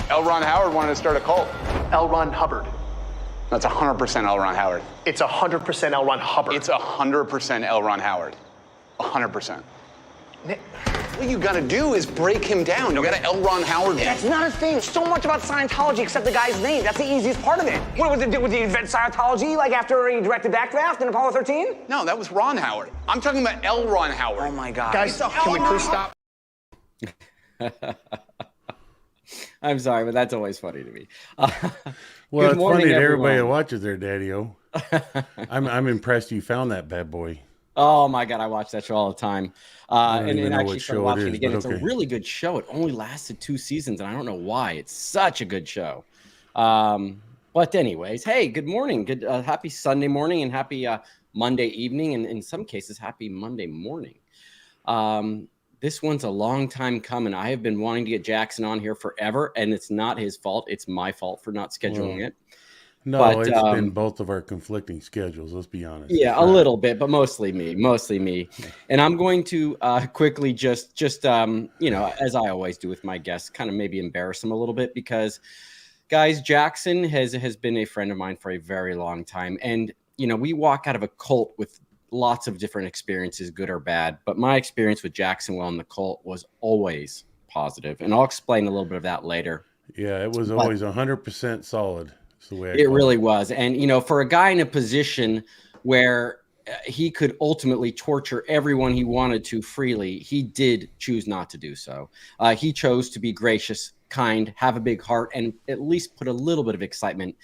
L. Ron Howard wanted to start a cult. L. Ron Hubbard. That's 100% L. Ron Howard. It's 100% L. Ron Hubbard. It's 100% L. Ron Howard. 100%. What you gotta do is break him down. You gotta L. Ron Howard him. That's not a thing. So much about Scientology except the guy's name. That's the easiest part of it. What was it? Was he invent Scientology like after he directed Backdraft in Apollo 13? No, that was Ron Howard. I'm talking about L. Ron Howard. Oh my God. Guys, can we please stop? I'm sorry, but that's always funny to me. Well, it's morning, funny to everybody everyone. that watches there, Daddy-O. I'm impressed you found that bad boy. Oh my God, I watch that show all the time. don't And even know actually what started show it watching it is, again. but It's a okay. really good show. It only lasted 2 seasons, and I don't know why. It's such a good show. But anyways, hey, good morning. Good happy Sunday morning and happy Monday evening, and in some cases, happy Monday morning. This one's a long time coming. I have been wanting to get Jackson on here forever, and it's not his fault. It's my fault for not scheduling it. No, But, it's been both of our conflicting schedules. Let's be honest. Yeah, It's a not- little bit, but mostly me. And I'm going to quickly just as I always do with my guests, kind of maybe embarrass them a little bit because, guys, Jackson has been a friend of mine for a very long time, and we walk out of a cult with lots of different experiences, good or bad. But my experience with Jackson while in the cult was always positive, and I'll explain a little bit of that later. Yeah, it was always 100% solid. That's the way It really was. And, for a guy in a position where he could ultimately torture everyone he wanted to freely, he did choose not to do so. He chose to be gracious, kind, have a big heart, and at least put a little bit of excitement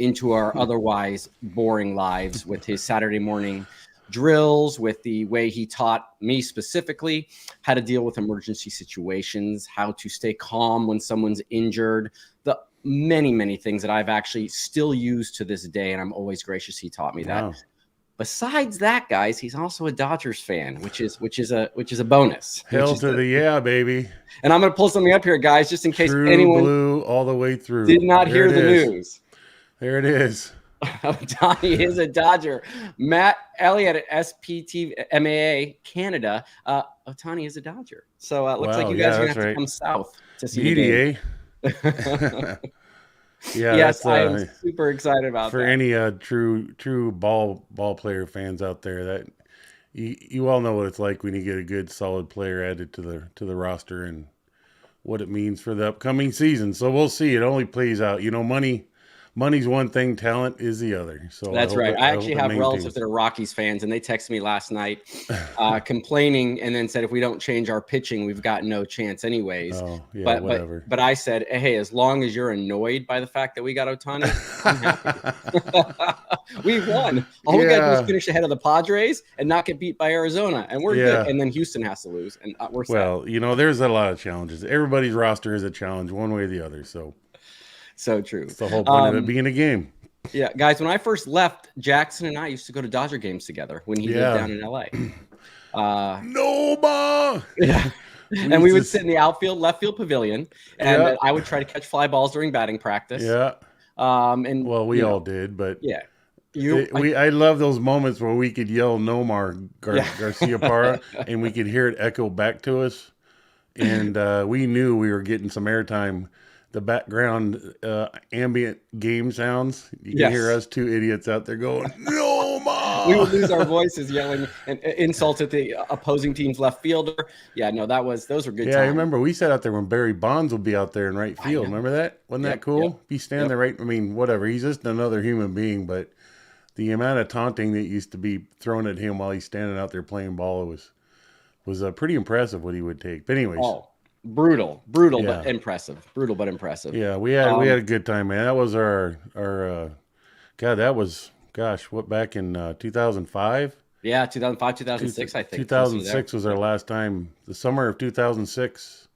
into our otherwise boring lives with his Saturday morning drills, with the way he taught me specifically how to deal with emergency situations, how to stay calm when someone's injured, the many things that I've actually still used to this day, and I'm always gracious he taught me that. Wow. Besides that, guys, he's also a Dodgers fan, which is a bonus. Hell to the yeah, baby. And I'm going to pull something up here, guys, just in case True anyone blue all the way through. did not There hear it the is. news. There it is. Ohtani is a Dodger. Matt Elliott at SPTMAA Canada. Ohtani is a Dodger. So it looks like Wow, you yeah, guys are going to that's have to right. come south to see the game. DDA. Yeah, Yes, that's, I am super excited about for that. any true ball player fans out there, that you all know what it's like when you get a good solid player added to the roster and what it means for the upcoming season. So we'll see. It only plays out. Money's one thing, talent is the other. So That's right. I actually have relatives relatives that are Rockies fans, and they texted me last night complaining and then said, if we don't change our pitching, we've got no chance anyways. Oh, yeah, but, whatever. but I said, hey, as long as you're annoyed by the fact that we got Ohtani, I'm happy. We won. All we got to do is finish ahead of the Padres and not get beat by Arizona, and we're good. And then Houston has to lose, and we're set. Well, there's a lot of challenges. Everybody's roster is a challenge one way or the other. So true. It's the whole point of it being a game. Yeah, guys, when I first left, Jackson and I used to go to Dodger games together when he lived down in LA. Noma! Yeah. And we would sit in the outfield, left field pavilion, and I would try to catch fly balls during batting practice. Yeah. And we all did, but yeah. I love those moments where we could yell Nomar Garcia Parra and we could hear it echo back to us. And we knew we were getting some airtime. The background ambient game sounds. You can hear us two idiots out there going, "No, Mom!" We would lose our voices yelling and insults at the opposing team's left fielder. Yeah, no, those were good times. Yeah, I remember we sat out there when Barry Bonds would be out there in right field. Remember that? Wasn't that cool? Yep. Be standing there right. I mean, whatever. He's just another human being, but the amount of taunting that used to be thrown at him while he's standing out there playing ball was pretty impressive what he would take. But anyways. Oh. Brutal, but impressive. Brutal, but impressive. Yeah, we had a good time, man. That was our God. That was what, back in 2005? Yeah, 2005, 2006. I think 2006 was our last time. The summer of 2006.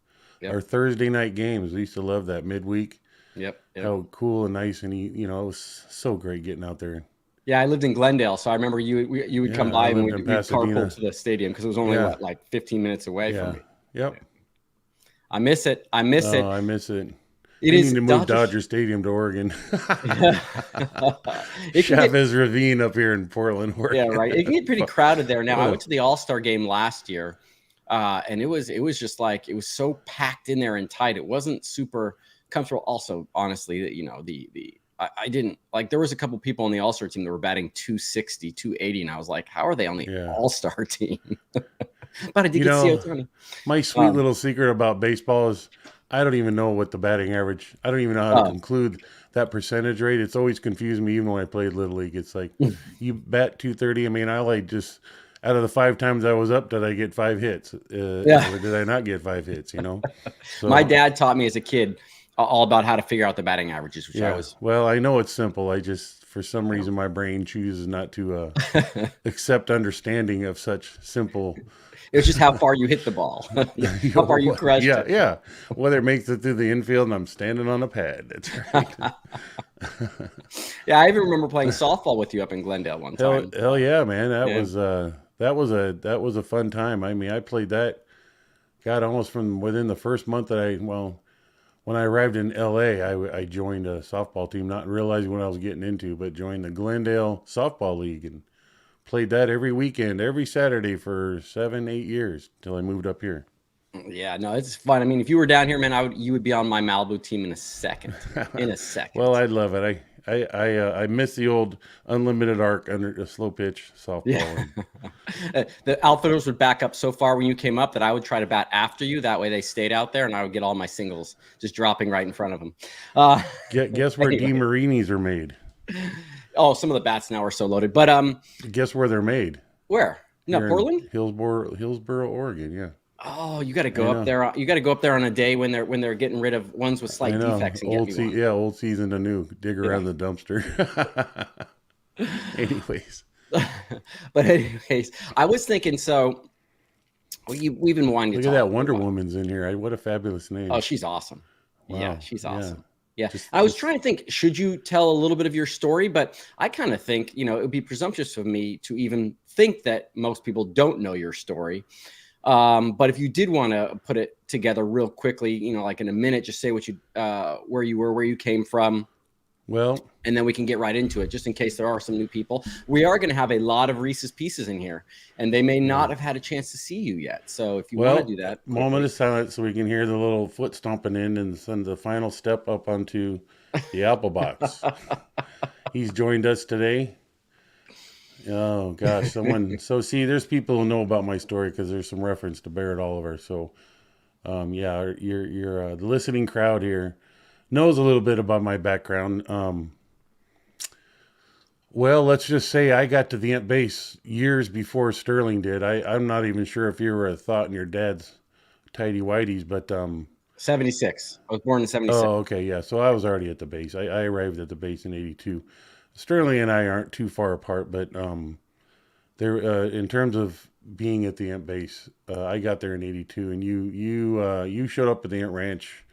Our Thursday night games. We used to love that midweek. Yep. How cool and nice, and it was so great getting out there. Yeah, I lived in Glendale, so I remember you would come by and we'd carpool to the stadium because it was only like 15 minutes away from me. Yep. I miss it. I miss it. I miss it. It is need to move Dodger Stadium to Oregon. Chavez Ravine up here in Portland. Yeah, right. It can get pretty crowded there now. I went to the All-Star game last year, and it was just like it was so packed in there and tight. It wasn't super comfortable. Also, honestly, that I didn't like. There was a couple people on the All-Star team that were batting 260, 280, and I was like, how are they on the All-Star team? But I did get to see Ohtani. My sweet little secret about baseball is I don't even know what the batting average. I don't even know how to conclude that percentage rate. It's always confused me, even when I played Little League. It's like you bat 230. I mean, I like just out of the 5 times I was up, did I get 5 hits? Or did I not get 5 hits? So, my dad taught me as a kid all about how to figure out the batting averages, which I was. Well, I know it's simple. I just, for some reason, my brain chooses not to accept understanding of such simple. It's just how far you hit the ball, how far you crushed it. Yeah. Whether it makes it through the infield and I'm standing on a pad. That's right. Yeah, I even remember playing softball with you up in Glendale one time. Hell yeah, man. That was a fun time. I mean, I played that, God, almost from within the first month that when I arrived in LA, I joined a softball team, not realizing what I was getting into, but joined the Glendale Softball League and played that every weekend, every Saturday for 7-8 years till I moved up here. Yeah, no, it's fun. I mean, if you were down here, man, you would be on my Malibu team in a second. Well, I'd love it. I miss the old unlimited arc under a slow pitch softball. Yeah. The outfielders would back up so far when you came up that I would try to bat after you. That way they stayed out there, and I would get all my singles just dropping right in front of them. Guess where DeMarinis are made? Oh, some of the bats now are so loaded. But guess where they're made? Where? No, Portland? Hillsboro, Oregon. Yeah. Oh, you got to go up there. You got to go up there on a day when they're getting rid of ones with slight defects. And old season to new. Dig around the dumpster. Anyways, I was thinking. So we've been wanting to look talk at that Wonder Woman's in here. What a fabulous name. Oh, she's awesome. Wow. Yeah, she's awesome. Yeah. Just, I was trying to think, should you tell a little bit of your story? But I kind of think, it would be presumptuous of me to even think that most people don't know your story. But if you did want to put it together real quickly, like in a minute, just say where you were, where you came from. Well, and then we can get right into it, just in case there are some new people. We are going to have a lot of Reese's Pieces in here, and they may not have had a chance to see you yet. So if you want to do that. Moment of silence so we can hear the little foot stomping in and send the final step up onto the apple box. He's joined us today. Oh gosh, see, there's people who know about my story because there's some reference to Barrett Oliver. So, the listening crowd here knows a little bit about my background. Well, let's just say I got to the Ant Base years before Sterling did. I'm not even sure if you were a thought in your dad's tidy whities, but 76. I was born in 76. Oh, okay, yeah. So I was already at the base. I arrived at the base in 82. Sterling and I aren't too far apart, but there in terms of being at the Ant Base, I got there in 82, and you showed up at the Ant Ranch.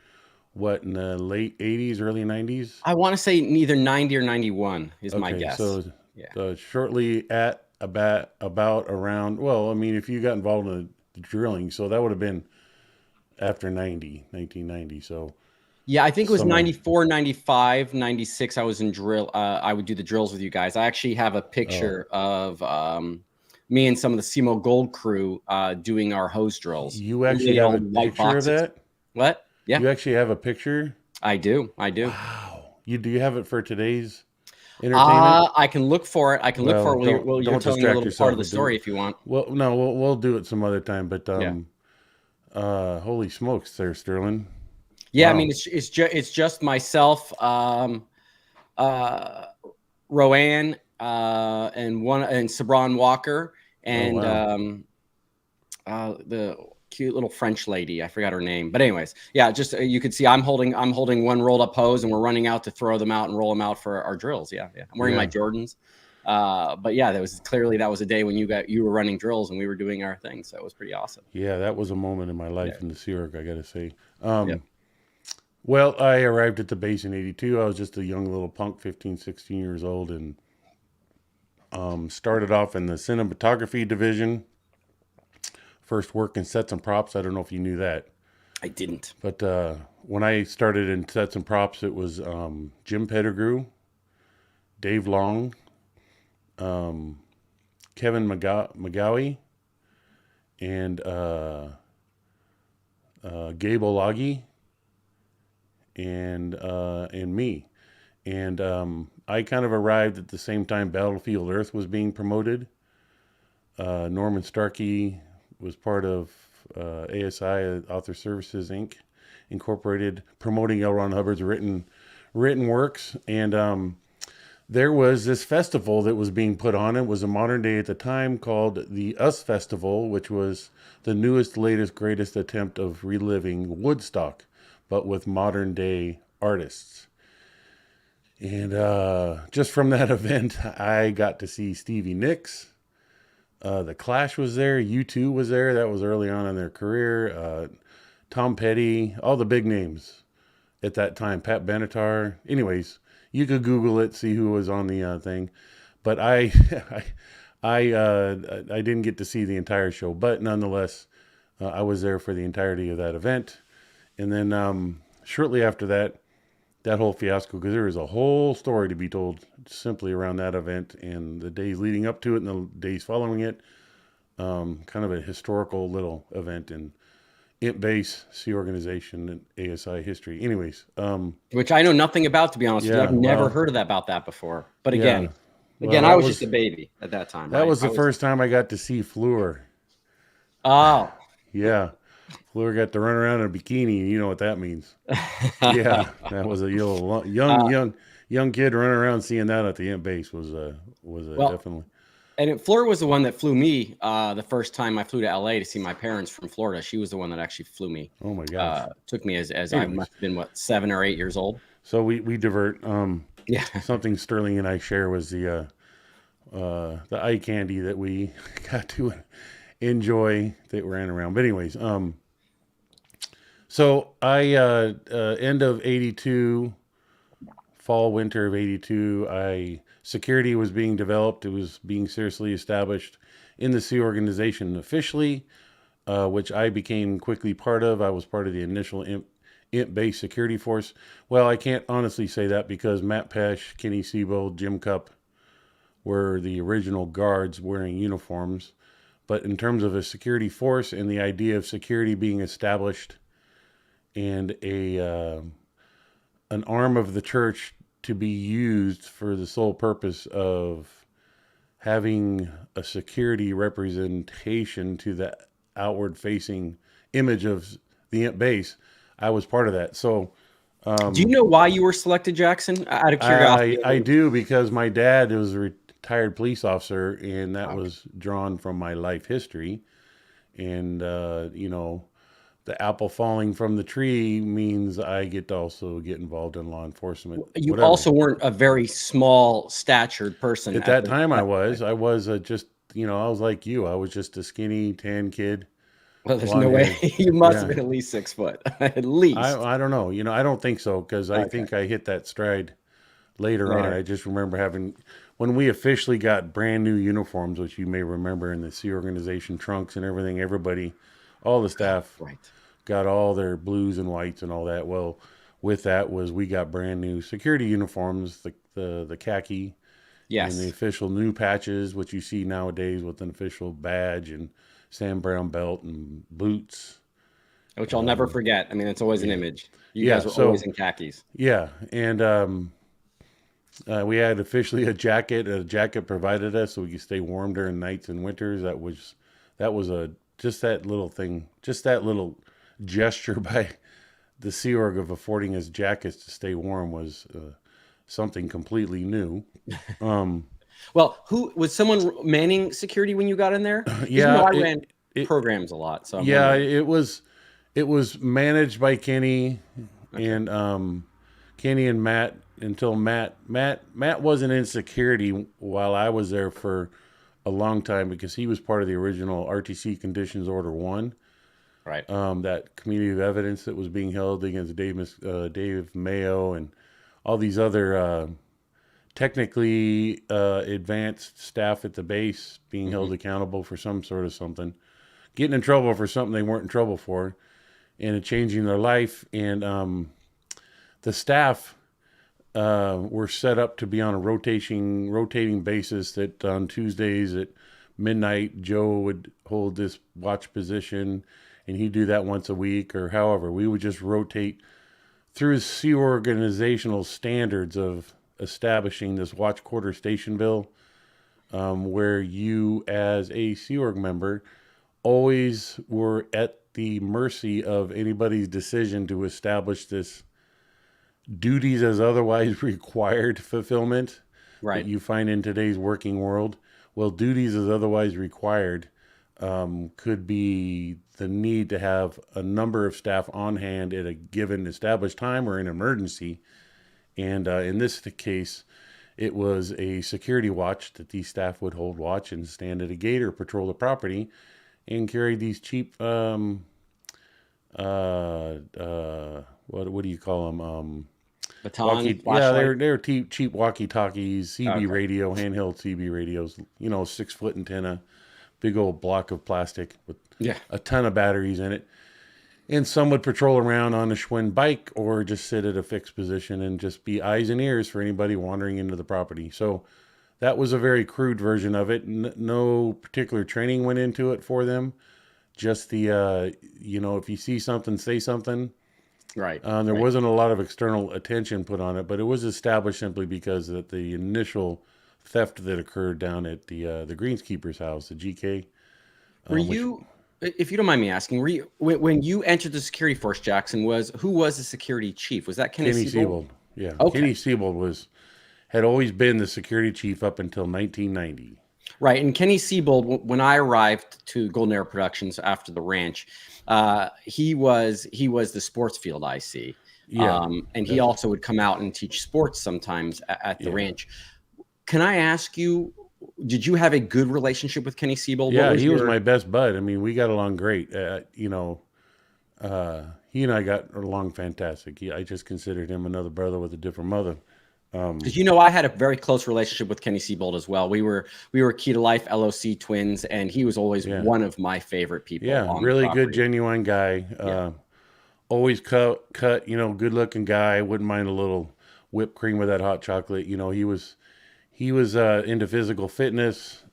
What, in the late 80s, early 90s? I want to say either 90 or 91 is my guess. So shortly at around, well, I mean, if you got involved in the drilling, so that would have been after 1990. So yeah, I think it was 94, 95, 96. I was in drill. I would do the drills with you guys. I actually have a picture of me and some of the SEMO Gold crew doing our hose drills. You actually have a picture of that? What? Yeah. You actually have a picture? I do. Wow. Do you have it for today's entertainment? I can look for it. You're telling me a little part of the story if you want. Well, no, we'll do it some other time. But holy smokes, there, Sterling. Yeah, wow. I mean it's just myself, Roanne, and Sabran Walker, and the cute little French lady. I forgot her name, but anyways, yeah, just you could see I'm holding one rolled up hose, and we're running out to throw them out and roll them out for our drills. Yeah. I'm wearing my Jordans, but yeah, that was a day when you were running drills and we were doing our thing, so it was pretty awesome. Yeah, that was a moment in my life in the Sea Org, I gotta say. Well, I arrived at the base in 82. I was just a young little punk, 15, 16 years old, and started off in the cinematography division. First work in sets and props. I don't know if you knew that. I didn't. But when I started in sets and props, it was Jim Pettigrew, Dave Long, Kevin McGowie, and Gabe Olagi. and me. And I kind of arrived at the same time Battlefield Earth was being promoted. Norman Starkey was part of ASI, Author Services Inc., Incorporated, promoting L. Ron Hubbard's written works. And there was this festival that was being put on. It was a modern day at the time called the US Festival, which was the newest, latest, greatest attempt of reliving Woodstock, but with modern day artists. And just from that event, I got to see Stevie Nicks. The Clash was there. U2 was there. That was early on in their career. Tom Petty, all the big names at that time. Pat Benatar. Anyways, you could Google it, see who was on the thing. But I didn't get to see the entire show. But nonetheless, I was there for the entirety of that event. And then shortly after that whole fiasco, because there was a whole story to be told simply around that event and the days leading up to it and the days following it. Kind of a historical little event in Imp Base, Sea Organization, and ASI history. Anyways. Which I know nothing about, to be honest with you. I've never heard about that before. But again, I was just a baby at that time. That was the first time I got to see Fleur. Oh. Yeah. Fleur got to run around in a bikini, and you know what that means. Yeah, that was a young kid running around. Seeing that at the Imp Base was definitely. And Fleur was the one that flew me the first time I flew to LA to see my parents from Florida. She was the one that actually flew me. Oh my gosh! Took me as I must have been 7 or 8 years old. So we divert. Yeah. Something Sterling and I share was the eye candy that we got to enjoy that ran around. But anyways, so I end of 82, fall, winter of 82, security was being developed. It was being seriously established in the Sea Organization officially, which I became quickly part of. I was part of the initial Imp-based security force. Well, I can't honestly say that because Matt Pesh, Kenny Siebold, Jim Cupp were the original guards wearing uniforms. But in terms of a security force and the idea of security being established and an arm of the church to be used for the sole purpose of having a security representation to the outward facing image of the Imp Base, I was part of that. So do you know why you were selected, Jackson? Out of curiosity. I do, because my dad was a retired police officer, and that was drawn from my life history. And the apple falling from the tree means I get to also get involved in law enforcement. You also weren't a very small statured person. At that time, I was just, I was like you. I was just a skinny, tan kid. Well, there's no way. You must have been at least 6 foot. At least. I don't know. I don't think so, because I think I hit that stride later on. I just remember when we officially got brand new uniforms, which you may remember, in the Sea Organization trunks and everything, all the staff got all their blues and whites and all that. Well, with that we got brand new security uniforms, the khaki, and the official new patches, which you see nowadays with an official badge and Sam Brown belt and boots. Which I'll never forget. I mean, it's always an image. You guys were always in khakis. Yeah, and we had officially a jacket. A jacket provided us so we could stay warm during nights and winters. That was just that little thing, just that little gesture by the Sea Org of affording us jackets to stay warm was something completely new. Well, who was someone manning security when you got in there? Yeah, I ran programs a lot. So it was managed by Kenny and Kenny and Matt until Matt wasn't in security while I was there for a long time, because he was part of the original RTC Conditions Order 1. Right. That community of evidence that was being held against Dave Mayo and all these other technically advanced staff at the base being held accountable for some sort of something, getting in trouble for something they weren't in trouble for, and changing their life. And the staff were set up to be on a rotating basis, that on Tuesdays at midnight, Joe would hold this watch position, and he'd do that once a week, or however. We would just rotate through Sea organizational standards of establishing this watch quarter station bill, where you as a Sea Org member always were at the mercy of anybody's decision to establish this duties as otherwise required fulfillment that Right. you find in today's working world. Well, duties as otherwise required could be the need to have a number of staff on hand at a given established time or an emergency. And in this case, it was a security watch that these staff would hold watch and stand at a gate or patrol the property and carry these cheap, what do you call them? Baton, Yeah, flashlight. they're cheap walkie-talkies, CB Okay. radio, handheld CB radios. 6-foot antenna, big old block of plastic with Yeah. a ton of batteries in it. And some would patrol around on a Schwinn bike or just sit at a fixed position and just be eyes and ears for anybody wandering into the property. So that was a very crude version of it. No particular training went into it for them. Just the, if you see something, say something. Right. There right. wasn't a lot of external attention put on it, but it was established simply because of the initial theft that occurred down at the greenskeeper's house, the GK. Were you, if you don't mind me asking, were you when you entered the security force, Jackson, who was the security chief? Was that Kenny Kenny Siebold? Siebold. Yeah, Okay. Kenny Siebold had always been the security chief up until 1990. Right. And Kenny Siebold, when I arrived to Golden Era Productions after the ranch, he was the sports field IC. Yeah, and he also would come out and teach sports sometimes at the ranch. Can I ask you, did you have a good relationship with Kenny Siebold? Yeah, he was my best bud. I mean, we got along great. He and I got along fantastic. I just considered him another brother with a different mother. Because I had a very close relationship with Kenny Siebold as well. We were Key to Life LOC twins, and he was always one of my favorite people. Yeah, on really the good, genuine guy. Always cut. Good looking guy. Wouldn't mind a little whipped cream with that hot chocolate. He was into physical fitness.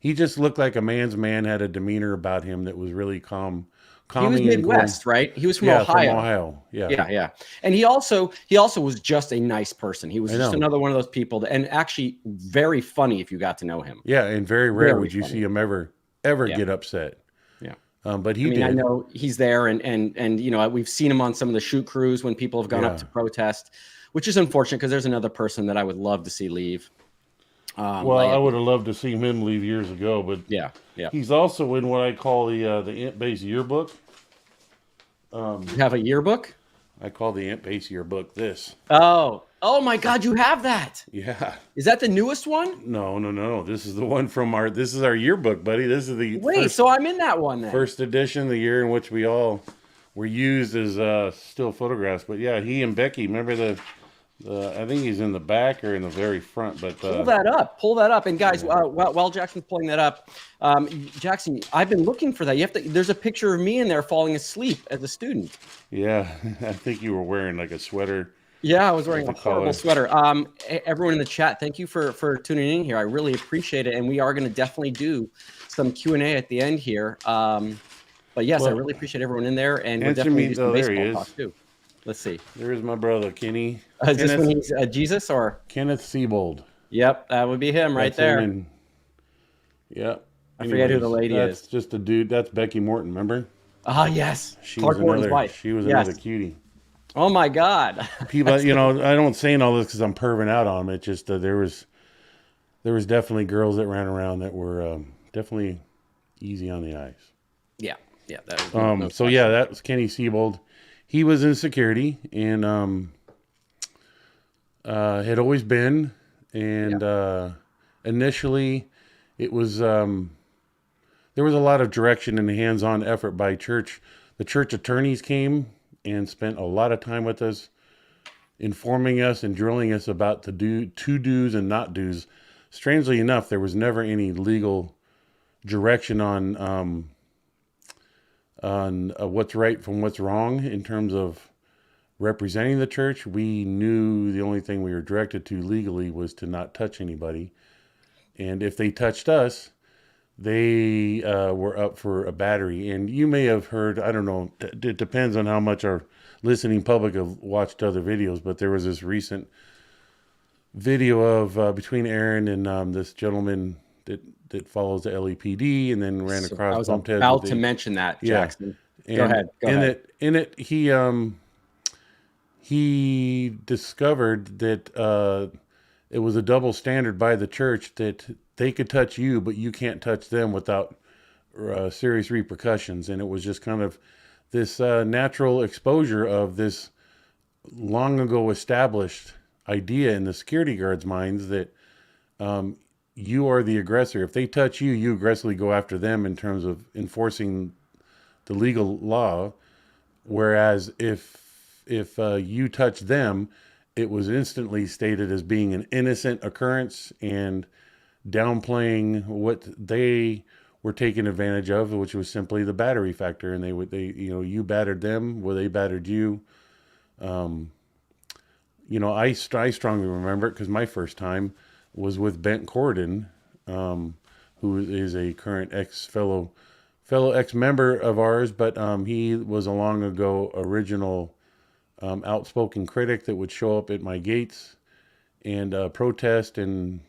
He just looked like a man's man. Had a demeanor about him that was really calm. He was Midwest, right? He was from Ohio. From Ohio. Yeah. And he also was just a nice person. He was just another one of those people and actually very funny if you got to know him. Yeah, and very rare would you see him ever get upset. Yeah. But he did. I know he's there and we've seen him on some of the shoot crews when people have gone up to protest, which is unfortunate because there's another person that I would love to see leave. I would have loved to see him leave years ago, but yeah. He's also in what I call the Ant Base yearbook. You have a yearbook? I call the Ant Base yearbook this. Oh my God, you have that? Yeah. Is that the newest one? No. This is the one from this is our yearbook, buddy. This is the so I'm in that one then. First edition, the year in which we all were used as still photographs. But yeah, he and Becky, remember I think he's in the back or in the very front, but pull that up. And guys, while Jackson's pulling that up, Jackson, I've been looking for that. There's a picture of me in there falling asleep as a student. Yeah, I think you were wearing like a sweater. Yeah, I was wearing a horrible sweater. Everyone in the chat, thank you for tuning in here. I really appreciate it, and we are going to definitely do some Q&A at the end here. But yes, I really appreciate everyone in there, and we're definitely do some baseball talk too. Let's see. There is my brother, Kenny. Is this when he's Jesus or? Kenneth Siebold. Yep, that would be him right there. Yep. I forget who the lady is. That's just a dude. That's Becky Morton, remember? Ah, yes. Clark Morton's wife. She was another cutie. Oh, my God. People, I don't say all this because I'm perving out on them. It's just there was definitely girls that ran around that were definitely easy on the eyes. Yeah. That was that was Kenny Siebold. He was in security and had always been. And initially, it was there was a lot of direction and hands-on effort by church. The church attorneys came and spent a lot of time with us, informing us and drilling us about the to-dos and not-dos. Strangely enough, there was never any legal direction on what's right from what's wrong in terms of representing the church. We knew the only thing we were directed to legally was to not touch anybody. And if they touched us, they were up for a battery. And you may have heard, I don't know, it depends on how much our listening public have watched other videos, but there was this recent video of between Aaron and this gentleman that follows the LAPD and then ran So across I was bumped heads about with to the, mention that, yeah. Jackson. And Go ahead. Go ahead. in it he discovered that it was a double standard by the church that they could touch you, but you can't touch them without serious repercussions. And it was just kind of this natural exposure of this long ago established idea in the security guards' minds that you are the aggressor. If they touch you, you aggressively go after them in terms of enforcing the legal law. Whereas if you touch them, it was instantly stated as being an innocent occurrence and downplaying what they were taking advantage of, which was simply the battery factor. And you battered them, well, they battered you. I strongly remember it because my first time was with Bent Corden, who is a current fellow ex-member of ours, but he was a long ago original outspoken critic that would show up at my gates and protest and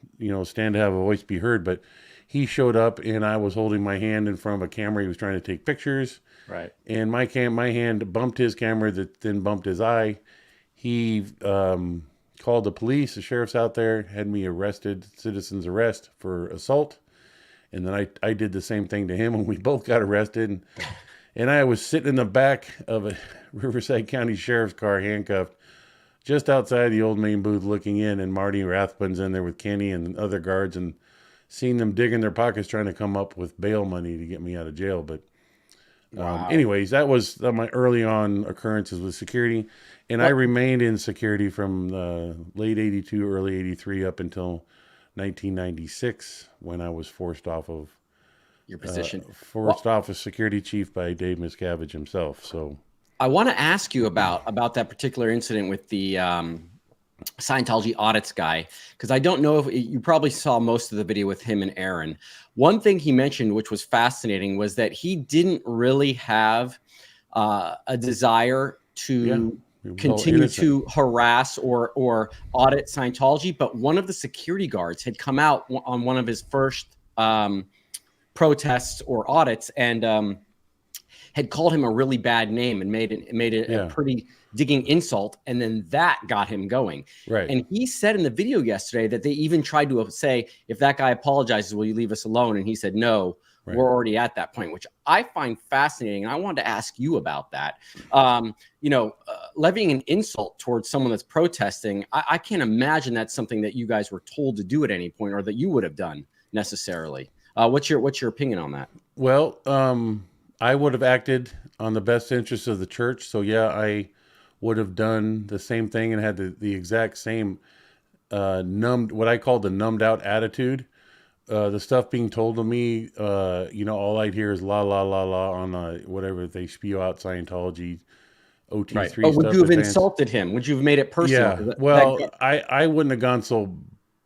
stand to have a voice be heard. But he showed up and I was holding my hand in front of a camera. He was trying to take pictures. Right. And my hand bumped his camera that then bumped his eye. He called the police. The sheriff's out there, had me arrested, citizen's arrest for assault. And then I did the same thing to him and we both got arrested. And I was sitting in the back of a Riverside County Sheriff's car, handcuffed, just outside the old main booth looking in. And Marty Rathbun's in there with Kenny and other guards, and seeing them dig in their pockets trying to come up with bail money to get me out of jail. But anyways, that was my early on occurrences with security. And I remained in security from late 82, early 83 up until 1996 when I was forced off of Your position. off as security chief by Dave Miscavige himself. So I want to ask you about that particular incident with the Scientology audits guy, because I don't know if you probably saw most of the video with him and Aaron. One thing he mentioned, which was fascinating, was that he didn't really have a desire to continue to harass or audit Scientology, but one of the security guards had come out on one of his first protests or audits and had called him a really bad name and made it a pretty digging insult, and then that got him going. Right. And he said in the video yesterday that they even tried to say, if that guy apologizes, will you leave us alone? And he said, no, we're already at that point, which I find fascinating. And I wanted to ask you about that. Levying an insult towards someone that's protesting, I can't imagine that's something that you guys were told to do at any point or that you would have done necessarily. What's your opinion on that? Well, I would have acted on the best interest of the church. So yeah, I would have done the same thing and had the exact same what I call the numbed out attitude. The stuff being told to me, all I'd hear is la la la la on whatever they spew out Scientology, OT3 But stuff. would you have advanced. insulted him? Would you have made it personal? Yeah. Well, I wouldn't have gone so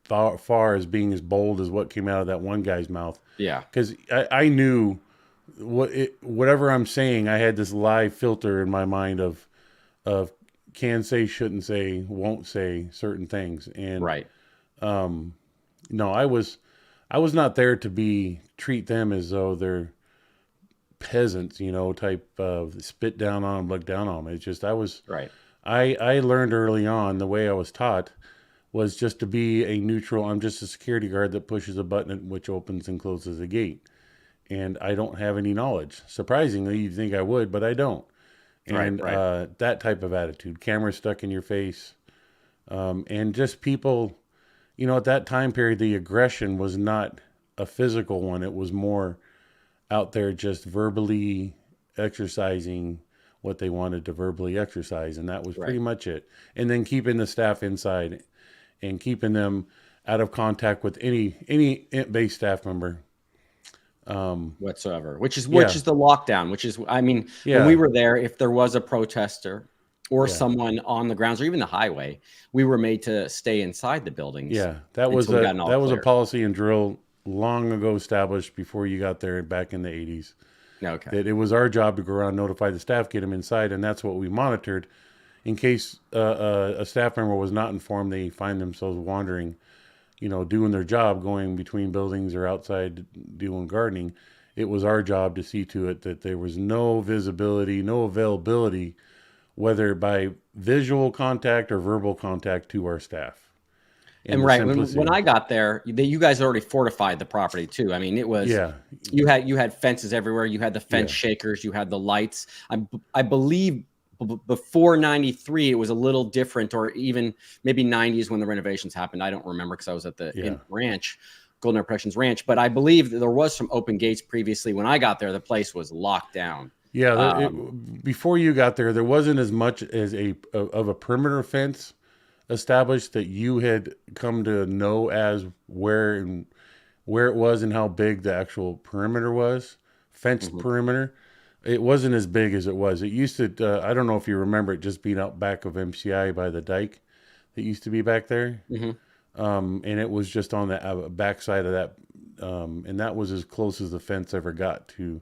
far as being as bold as what came out of that one guy's mouth. Yeah. Because I knew whatever I'm saying, I had this live filter in my mind of can say, shouldn't say, won't say certain things. And no, I was not there to treat them as though they're peasants, type of spit down on them, look down on them. It's just, I learned early on, the way I was taught was just to be a neutral. I'm just a security guard that pushes a button which opens and closes a gate. And I don't have any knowledge. Surprisingly, you'd think I would, but I don't. And that type of attitude, camera stuck in your face, and just people, at that time period, the aggression was not a physical one. It was more out there just verbally exercising what they wanted to verbally exercise. And that was pretty much it. And then keeping the staff inside and keeping them out of contact with any base staff member. Whatsoever, which is the lockdown, when we were there, if there was a protester or someone on the grounds or even the highway, we were made to stay inside the buildings. Yeah, that was a policy and drill long ago established before you got there back in the 80s. Okay. That it was our job to go around, notify the staff, get them inside, and that's what we monitored. In case a staff member was not informed, they find themselves wandering, doing their job, going between buildings or outside doing gardening. It was our job to see to it that there was no visibility, no availability, whether by visual contact or verbal contact to our staff. And the right simplicity. when I got there, you guys already fortified the property too. I mean, it was Yeah. you had fences everywhere. You had the fence Yeah. shakers. You had the lights. I believe before '93 it was a little different, or even maybe '90s when the renovations happened. I don't remember because I was at the ranch, Golden Impressions Ranch. But I believe that there was some open gates previously. When I got there, the place was locked down. Yeah. Before you got there, there wasn't as much as of a perimeter fence established that you had come to know as where it was and how big the actual perimeter was, fenced perimeter. It wasn't as big as it was. It used to, I don't know if you remember it just being out back of MCI by the dike that used to be back there. And it was just on the backside of that. And that was as close as the fence ever got to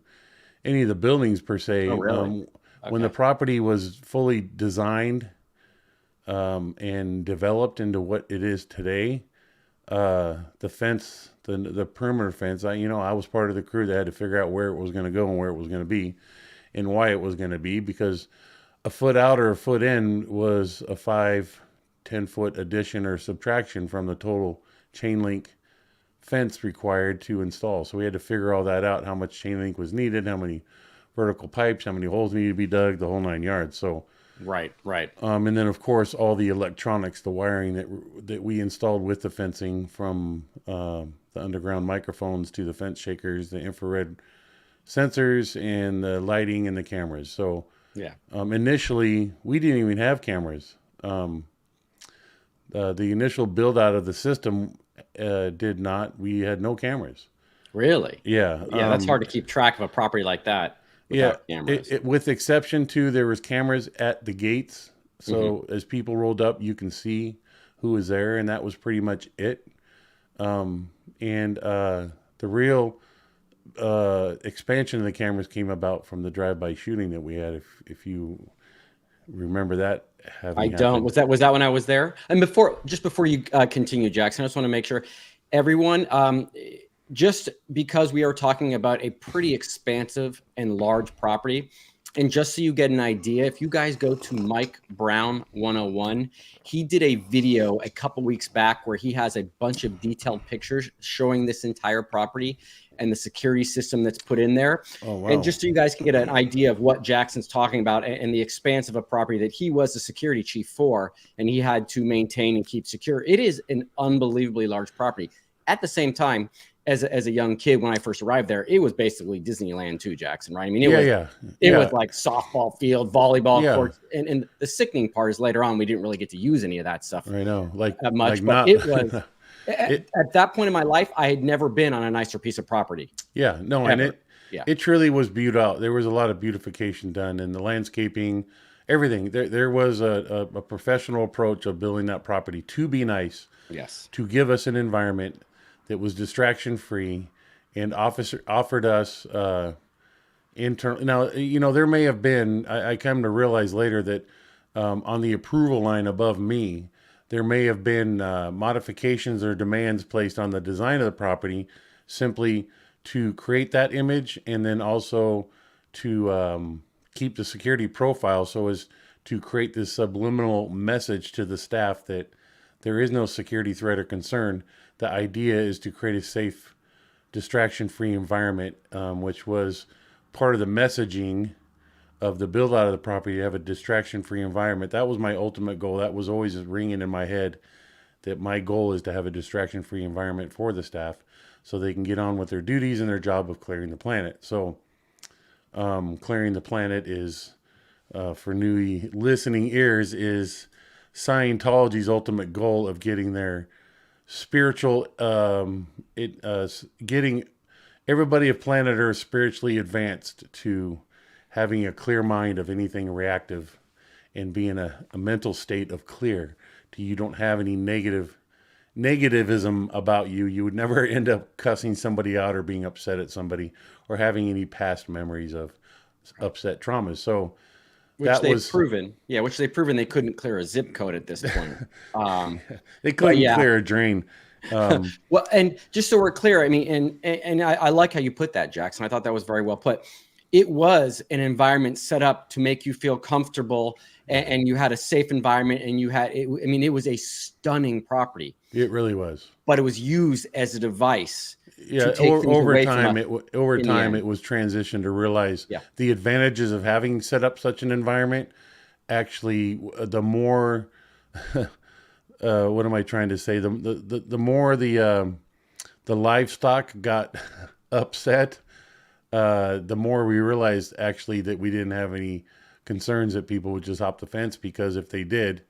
any of the buildings per se. Oh, really? When the property was fully designed and developed into what it is today, the fence, the perimeter fence, I was part of the crew that had to figure out where it was going to go and where it was going to be and why it was going to be, because a foot out or a foot in was a 5-10 foot addition or subtraction from the total chain link fence required to install. So we had to figure all that out, how much chain link was needed, how many vertical pipes, how many holes needed to be dug, the whole 9 yards. So Right. and then of course all the electronics, the wiring that we installed with the fencing, from the underground microphones to the fence shakers, the infrared sensors, and the lighting and the cameras. So initially we didn't even have cameras. The initial build out of the system we had no cameras. Really? Yeah. Yeah, that's hard to keep track of a property like that. Cameras. With exception to, there was cameras at the gates. So as people rolled up, you can see who was there, and that was pretty much it. The real expansion of the cameras came about from the drive-by shooting that we had. If you remember that having happened. Was that when I was there? And before you continue, Jackson, I just want to make sure everyone, just because we are talking about a pretty expansive and large property, and just so you get an idea, if you guys go to Mike Brown 101, he did a video a couple weeks back where he has a bunch of detailed pictures showing this entire property and the security system that's put in there. Oh, wow. And just so you guys can get an idea of what Jackson's talking about and the expanse of a property that he was the security chief for, and he had to maintain and keep secure. It is an unbelievably large property. At the same time, as a young kid, when I first arrived there, it was basically Disneyland too, Jackson, right? I mean, it was like softball field, volleyball courts, and the sickening part is later on we didn't really get to use any of that stuff. I know, that much, but it was at that point in my life, I had never been on a nicer piece of property. Yeah, no, ever. And it truly was beautiful out. There was a lot of beautification done, and the landscaping, everything. There was a professional approach of building that property to be nice. Yes. To give us an environment that was distraction free and offered us internal. Now, there may have been, I come to realize later that on the approval line above me, there may have been modifications or demands placed on the design of the property simply to create that image, and then also to keep the security profile so as to create this subliminal message to the staff that there is no security threat or concern. The idea is to create a safe, distraction-free environment, which was part of the messaging of the build out of the property, to have a distraction-free environment. That was my ultimate goal. That was always ringing in my head, that my goal is to have a distraction-free environment for the staff so they can get on with their duties and their job of clearing the planet. So clearing the planet is, for new listening ears, is Scientology's ultimate goal of getting their spiritual, getting everybody of planet Earth spiritually advanced to having a clear mind of anything reactive and being a mental state of clear, to you don't have any negative negativism about you. You would never end up cussing somebody out or being upset at somebody or having any past memories of upset traumas. So Which that they've was, proven. Yeah, which they've proven they couldn't clear a zip code at this point. Um, they but couldn't yeah. clear a drain. Well, and just so we're clear, I mean, and I like how you put that, Jackson. I thought that was very well put. It was an environment set up to make you feel comfortable, and you had a safe environment, and you had, I mean, it was a stunning property, It really was. but it was used as a device Yeah, to take things over away time, from us. over in the time, end. it was transitioned to realize Yeah. the advantages of having set up such an environment. Actually, the more, what am I trying to say? The more the livestock got upset, the more we realized actually that we didn't have any concerns that people would just hop the fence, because if they did,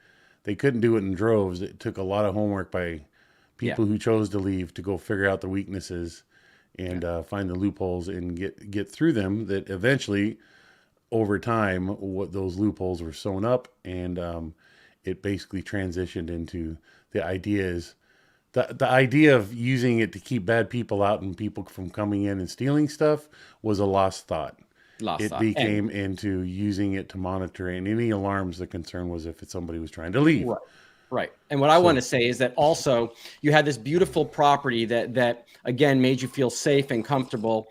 they couldn't do it in droves. It took a lot of homework by people who chose to leave to go figure out the weaknesses and find the loopholes and get through them. That eventually, over time, what those loopholes were sewn up, and it basically transitioned into the ideas. The idea of using it to keep bad people out and people from coming in and stealing stuff was a lost thought. It became into using it to monitor, and any alarms, the concern was if somebody was trying to leave. Right. Right. And what I want to say is that also you had this beautiful property that again made you feel safe and comfortable.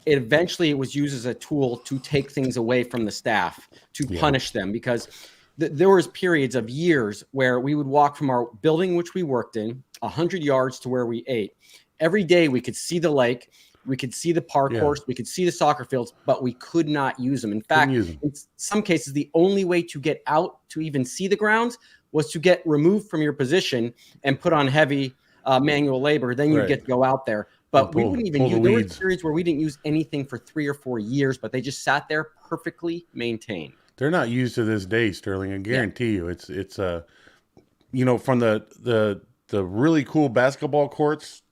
It was used as a tool to take things away from the staff, to punish them, because there was periods of years where we would walk from our building, which we worked in, 100 yards to where we ate. Every day we could see the lake, we could see the park course, we could see the soccer fields, but we could not use them. In fact, in some cases, the only way to get out to even see the grounds was to get removed from your position and put on heavy manual labor. Then you'd get to go out there. But we wouldn't even use, there were periods where we didn't use anything for 3 or 4 years, but they just sat there perfectly maintained. They're not used to this day, Sterling. I guarantee you, it's you know, from the really cool basketball courts,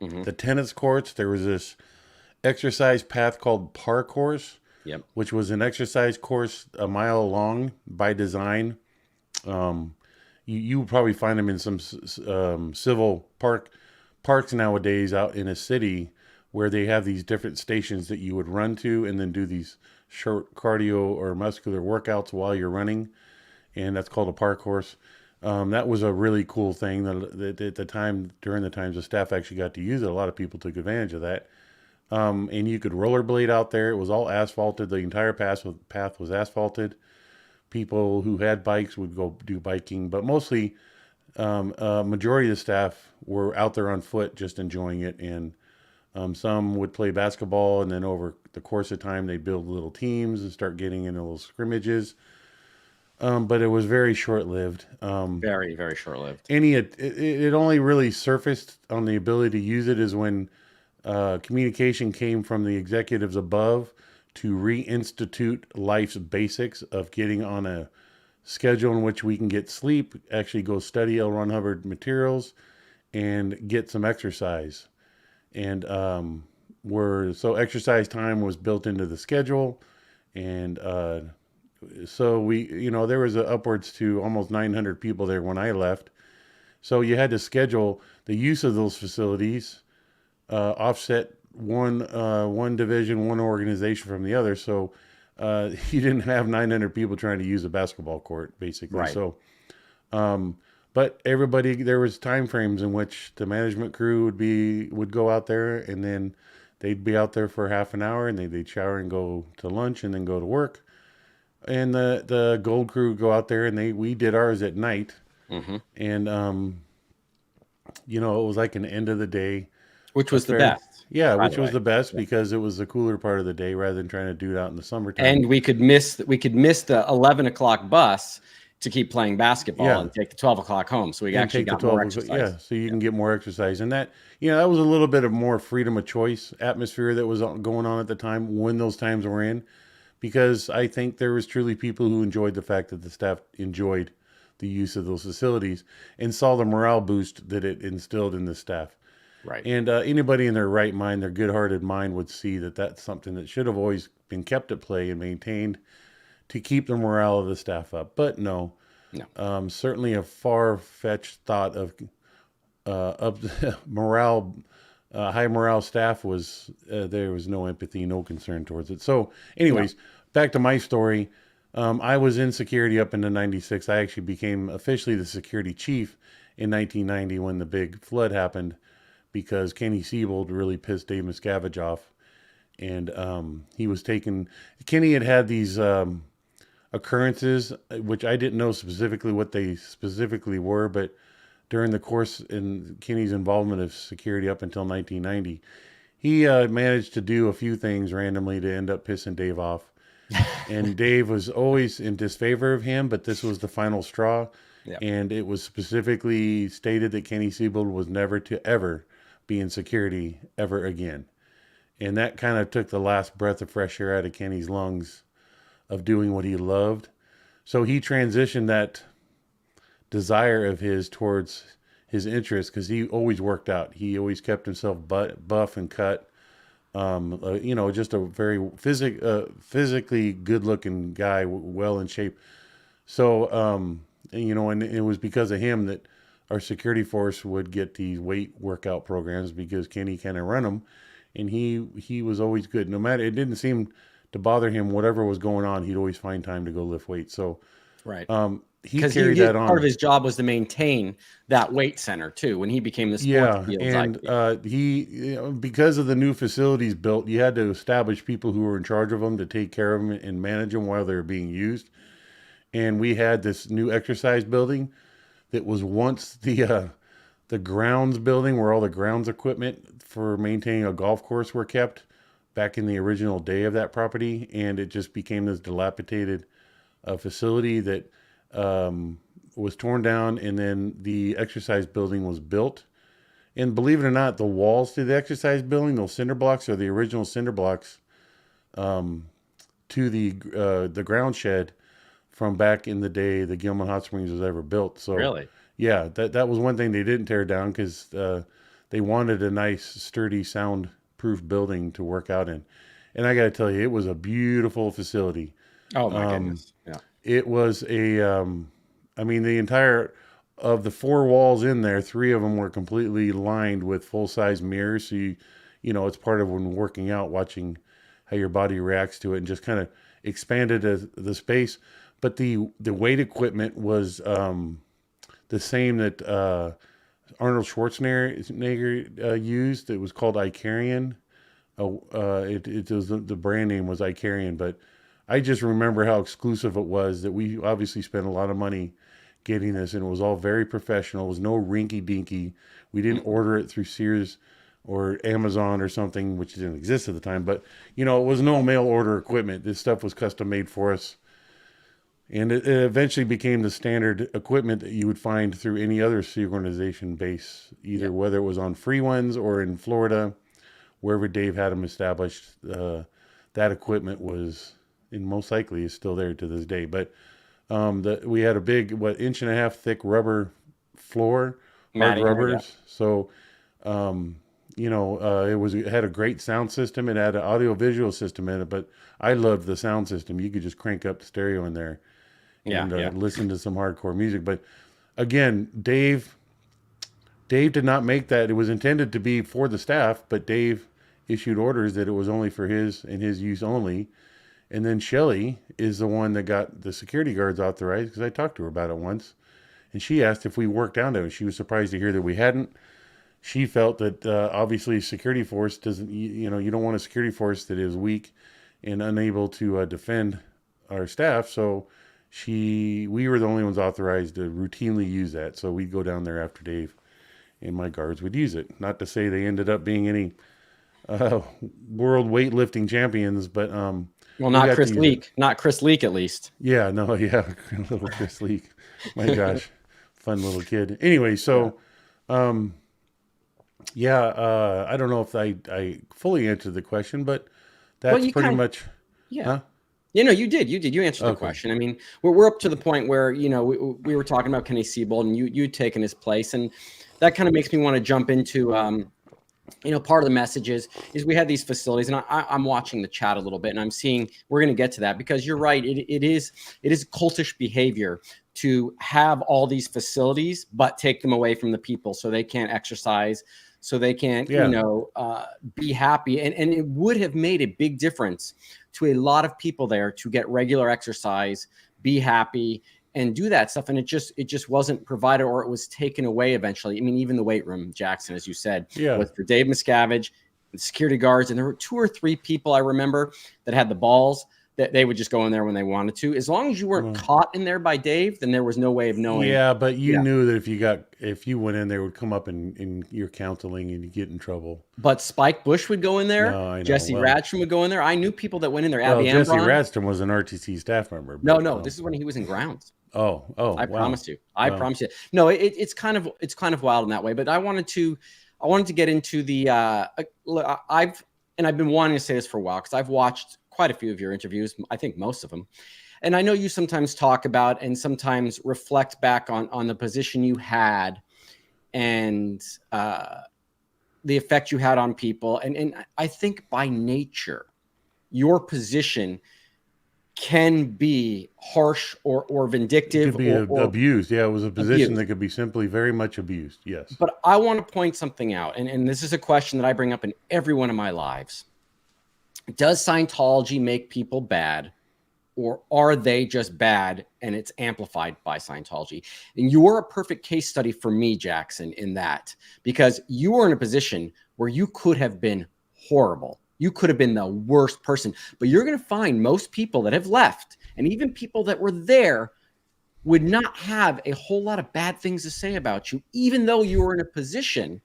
the tennis courts. There was this exercise path called parcourse, which was an exercise course a mile long by design. You would probably find them in some civil parks nowadays out in a city, where they have these different stations that you would run to and then do these short cardio or muscular workouts while you're running. And that's called a park course. That was a really cool thing that at the time, during the times the staff actually got to use it, a lot of people took advantage of that. And you could rollerblade out there. It was all asphalted. The entire path was asphalted. People who had bikes would go do biking, but mostly majority of the staff were out there on foot just enjoying it. And some would play basketball, and then over the course of time, they build little teams and start getting into little scrimmages. But it was very short-lived. Very, very short-lived. It only really surfaced on the ability to use it is when communication came from the executives above to reinstitute life's basics of getting on a schedule in which we can get sleep, actually go study L. Ron Hubbard materials, and get some exercise. And so exercise time was built into the schedule, and so there was upwards to almost 900 people there when I left. So you had to schedule the use of those facilities, offset one division, one organization from the other. So you didn't have 900 people trying to use a basketball court, basically. Right. So, but there was time frames in which the management crew would go out there, and then they'd be out there for half an hour, and they'd shower and go to lunch and then go to work. And the gold crew would go out there, and we did ours at night. And, it was like an end of the day. Which was the best. Yeah, which was the best because it was the cooler part of the day rather than trying to do it out in the summertime. And we could miss the 11 o'clock bus to keep playing basketball and take the 12 o'clock home. So we actually got more exercise. Yeah, so you can get more exercise. And that, that was a little bit of more freedom of choice atmosphere that was going on at the time when those times were in. Because I think there was truly people who enjoyed the fact that the staff enjoyed the use of those facilities and saw the morale boost that it instilled in the staff. Right. And anybody in their right mind, their good-hearted mind, would see that that's something that should have always been kept at play and maintained to keep the morale of the staff up. But no. Certainly a far-fetched thought up morale, high morale staff was there was no empathy, no concern towards it. So, anyways, back to my story. I was in security up into '96. I actually became officially the security chief in 1990 when the big flood happened, because Kenny Siebold really pissed Dave Miscavige off, and he was taken. Kenny had these occurrences, which I didn't know specifically what they specifically were, but during the course in Kenny's involvement of security up until 1990, he managed to do a few things randomly to end up pissing Dave off. And Dave was always in disfavor of him, but this was the final straw. Yep. And it was specifically stated that Kenny Siebold was never to ever be in security ever again. And that kind of took the last breath of fresh air out of Kenny's lungs of doing what he loved. So he transitioned that desire of his towards his interest, because he always worked out. He always kept himself buff and cut. Just a very physically good-looking guy, well in shape. So, and it was because of him that our security force would get these weight workout programs, because Kenny kind of run them, and he was always good. No matter, it didn't seem to bother him, whatever was going on, he'd always find time to go lift weights. So, right. He carried that on. Part of his job was to maintain that weight center too. When he became the sports field, and he, because of the new facilities built, you had to establish people who were in charge of them to take care of them and manage them while they were being used. And we had this new exercise building that was once the grounds building, where all the grounds equipment for maintaining a golf course were kept back in the original day of that property, and it just became this dilapidated facility that was torn down, and then the exercise building was built. And believe it or not, the walls to the exercise building, those cinder blocks, are the original cinder blocks to the ground shed from back in the day the Gilman Hot Springs was ever built. So really, yeah, that was one thing they didn't tear down, because they wanted a nice, sturdy, soundproof building to work out in. And I got to tell you, it was a beautiful facility. Oh my goodness, yeah. It was the entire, of the 4 walls in there, 3 of them were completely lined with full-size mirrors. So it's part of when working out, watching how your body reacts to it, and just kind of expanded the space. But the weight equipment was the same that Arnold Schwarzenegger used. It was called Icarian. It was, the brand name was Icarian, but I just remember how exclusive it was, that we obviously spent a lot of money getting this, and it was all very professional. It was no rinky-dinky. We didn't order it through Sears or Amazon or something, which didn't exist at the time, but it was no mail order equipment. This stuff was custom made for us. And it eventually became the standard equipment that you would find through any other organization base, either whether it was on free ones or in Florida, wherever Dave had them established. That equipment was, and most likely is still there to this day. But we had a big, 1.5-inch thick rubber floor, hard rubbers. So, it had a great sound system. It had an audio visual system in it, but I loved the sound system. You could just crank up the stereo in there and listen to some hardcore music. But again, Dave did not make that. It was intended to be for the staff, but Dave issued orders that it was only for his and his use only. And then Shelly is the one that got the security guards authorized, because I talked to her about it once. And she asked if we worked down to it. She was surprised to hear that we hadn't. She felt that obviously security force doesn't, you don't want a security force that is weak and unable to defend our staff. So we were the only ones authorized to routinely use that. So we'd go down there after Dave, and my guards would use it. Not to say they ended up being any world weightlifting champions, but well, not Chris Leak. Not Chris Leak, at least. Yeah, no, yeah, little Chris Leak. My gosh, fun little kid. Anyway, so, I don't know if I fully answered the question, but that's pretty much. Yeah. Huh? You did. You answered the question. I mean, we're up to the point where, we were talking about Kenny Siebold, and you'd taken his place, and that kind of makes me want to jump into, part of the messages is we had these facilities, and I'm watching the chat a little bit, and I'm seeing, we're going to get to that, because you're right. It is cultish behavior to have all these facilities, but take them away from the people so they can't exercise, so they can't, be happy. And it would have made a big difference to a lot of people there to get regular exercise, be happy, and do that stuff. And it just wasn't provided, or it was taken away eventually. I mean, even the weight room, Jackson, as you said, was for Dave Miscavige, the security guards. And there were 2 or 3 people I remember that had the balls that they would just go in there when they wanted to. As long as you weren't caught in there by Dave, then there was no way of knowing. Yeah, but you knew that if you went in there, it would come up in your counseling and you get in trouble. But Spike Bush would go in there. No, I know. Jesse Radstrom would go in there. I knew people that went in there. Well, Abby Jesse Ambron. Radstrom was an RTC staff member. No, this is when he was in grounds. I promise you. I promise you. No, it's kind of wild in that way. But I wanted to get into the. I've been wanting to say this for a while because I've watched quite a few of your interviews. I think most of them, and I know you sometimes talk about and sometimes reflect back on the position you had, and the effect you had on people. And I think by nature, your position can be harsh or vindictive. It could be or abused. Yeah, it was a position abused. that could be simply very much abused. Yes. But I want to point something out, and this is a question that I bring up in every one of my lives. Does Scientology make people bad, or are they just bad and it's amplified by Scientology? And you're a perfect case study for me, Jackson, in that, because you were in a position where you could have been horrible. You could have been the worst person, but you're going to find most people that have left, and even people that were there, would not have a whole lot of bad things to say about you, even though you were in a position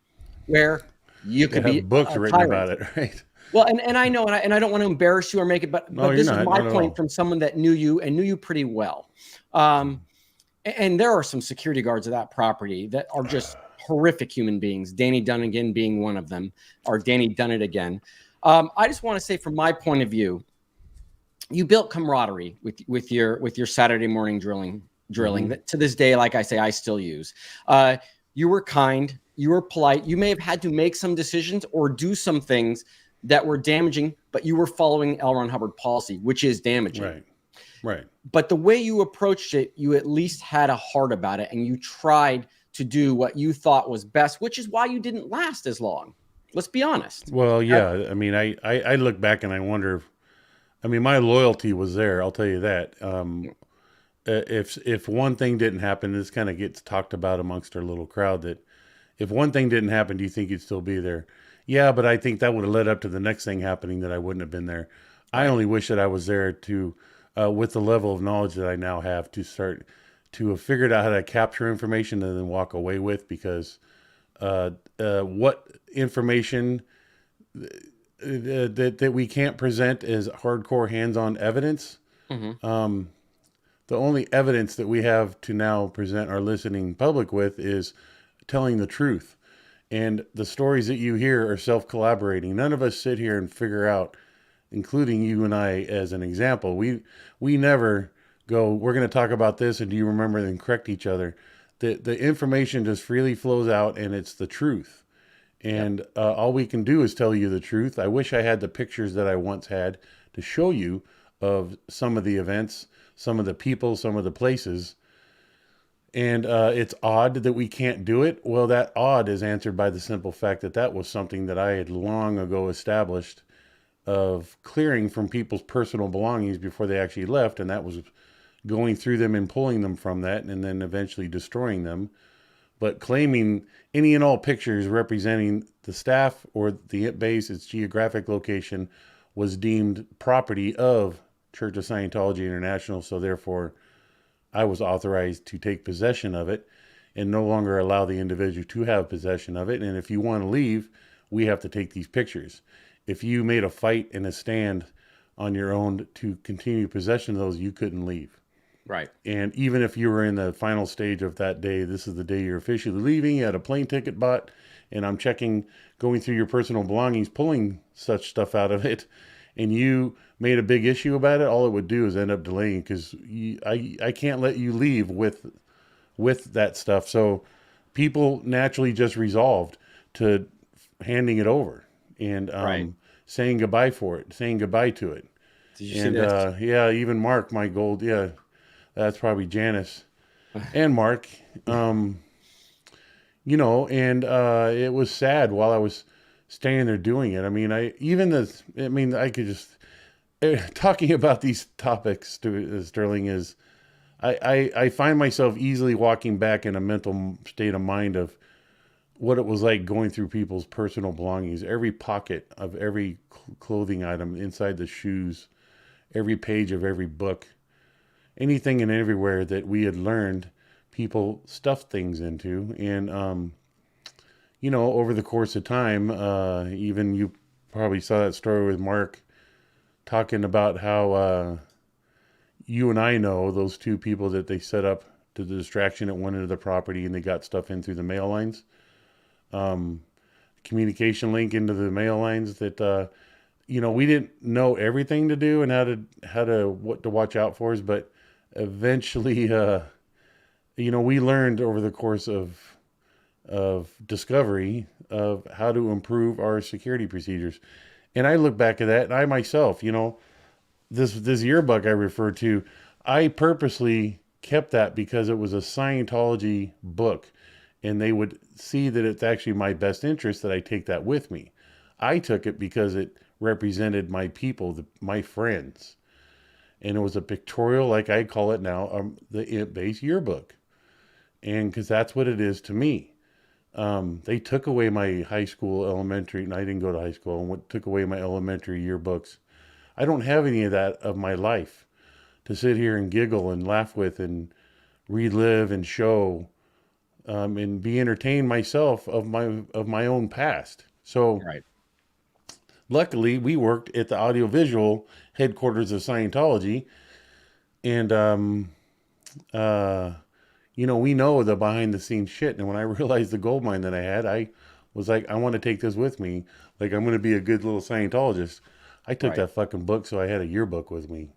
where you could be books written about it, right? Well, and I know, and I don't want to embarrass you or make it, but this is my point from someone that knew you and knew you pretty well. And there are some security guards of that property that are just horrific human beings. Danny Dunnigan being one of them, or Danny Done It Again. I just want to say, from my point of view, you built camaraderie with your Saturday morning drilling that to this day, like I say, I still use. You were kind, you were polite. You may have had to make some decisions or do some things that were damaging, but you were following L. Ron Hubbard policy, which is damaging. Right. But the way you approached it, you at least had a heart about it, and you tried to do what you thought was best, which is why you didn't last as long. Let's be honest. Well, yeah. I mean, I look back and I wonder my loyalty was there. I'll tell you that. If one thing didn't happen, this kind of gets talked about amongst our little crowd, that if one thing didn't happen, do you think you'd still be there? Yeah, but I think that would have led up to the next thing happening that I wouldn't have been there. I only wish that I was there to, with the level of knowledge that I now have, to start to have figured out how to capture information and then walk away with, because what information that we can't present as hardcore hands-on evidence, the only evidence that we have to now present our listening public with is telling the truth. And the stories that you hear are self-collaborating. None of us sit here and figure out, including you and I as an example. We never go, we're going to talk about this, and do you remember, and correct each other. The information just freely flows out, and it's the truth. And all we can do is tell you the truth. I wish I had the pictures that I once had to show you of some of the events, some of the people, some of the places. And it's odd that we can't do it. Well, that odd is answered by the simple fact that that was something that I had long ago established, of clearing from people's personal belongings before they actually left. And that was going through them and pulling them from that, and then eventually destroying them. But claiming any and all pictures representing the staff or the base, its geographic location, was deemed property of Church of Scientology International. So therefore, I was authorized to take possession of it and no longer allow the individual to have possession of it. And if you want to leave, we have to take these pictures. If you made a fight and a stand on your own to continue possession of those, you couldn't leave. Right. And even if you were in the final stage of that day, this is the day you're officially leaving, you had a plane ticket bought, and I'm checking, going through your personal belongings, pulling such stuff out of it, and you made a big issue about it, all it would do is end up delaying, because I can't let you leave with that stuff. So people naturally just resolved to handing it over and saying goodbye to it. Did you see that? Yeah, even Mark, my gold, that's probably Janice. and Mark. You know, and it was sad while I was standing there doing it. I mean, I could just talking about these topics, Sterling, is I find myself easily walking back in a mental state of mind of what it was like going through people's personal belongings, every pocket of every clothing item, inside the shoes, every page of every book, anything and everywhere that we had learned people stuffed things into. And, you know, over the course of time, even you probably saw that story with Mark talking about how you and I know those two people that they set up to the distraction at one end of the property, and they got stuff in through the mail lines, communication link into the mail lines that, you know, we didn't know everything to do and what to watch out for us, but eventually, you know, we learned over the course of discovery of how to improve our security procedures. And I look back at that, and I myself, you know, this yearbook I referred to, I purposely kept that because it was a Scientology book, and they would see that it's actually my best interest that I take that with me. I took it because it represented my people, my friends, and it was a pictorial, like I call it now, the base yearbook, and because that's what it is to me. They took away my high school, elementary, and I didn't go to high school, and took away my elementary yearbooks. I don't have any of that of my life to sit here and giggle and laugh with and relive and show, and be entertained myself of my own past. So Right. luckily we worked at the audiovisual headquarters of Scientology, and you know, we know the behind the scenes shit. And when I realized the gold mine that I had, I was like, I want to take this with me. Like, I'm going to be a good little Scientologist. I took Right. that fucking book, so I had a yearbook with me.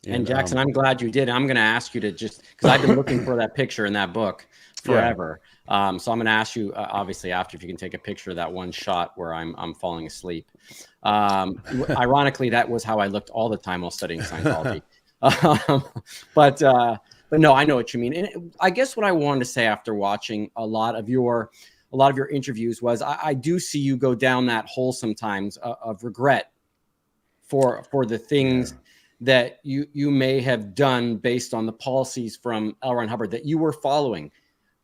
And Jackson, I'm glad you did. I'm going to ask you to just, because I've been looking for that picture in that book forever. So I'm going to ask you, obviously, after, if you can take a picture of that one shot where I'm falling asleep. Ironically, that was how I looked all the time while studying Scientology. But no, I know what you mean. And I guess what I wanted to say after watching a lot of your interviews was I do see you go down that hole sometimes of regret for the things that you may have done based on the policies from L. Ron Hubbard that you were following,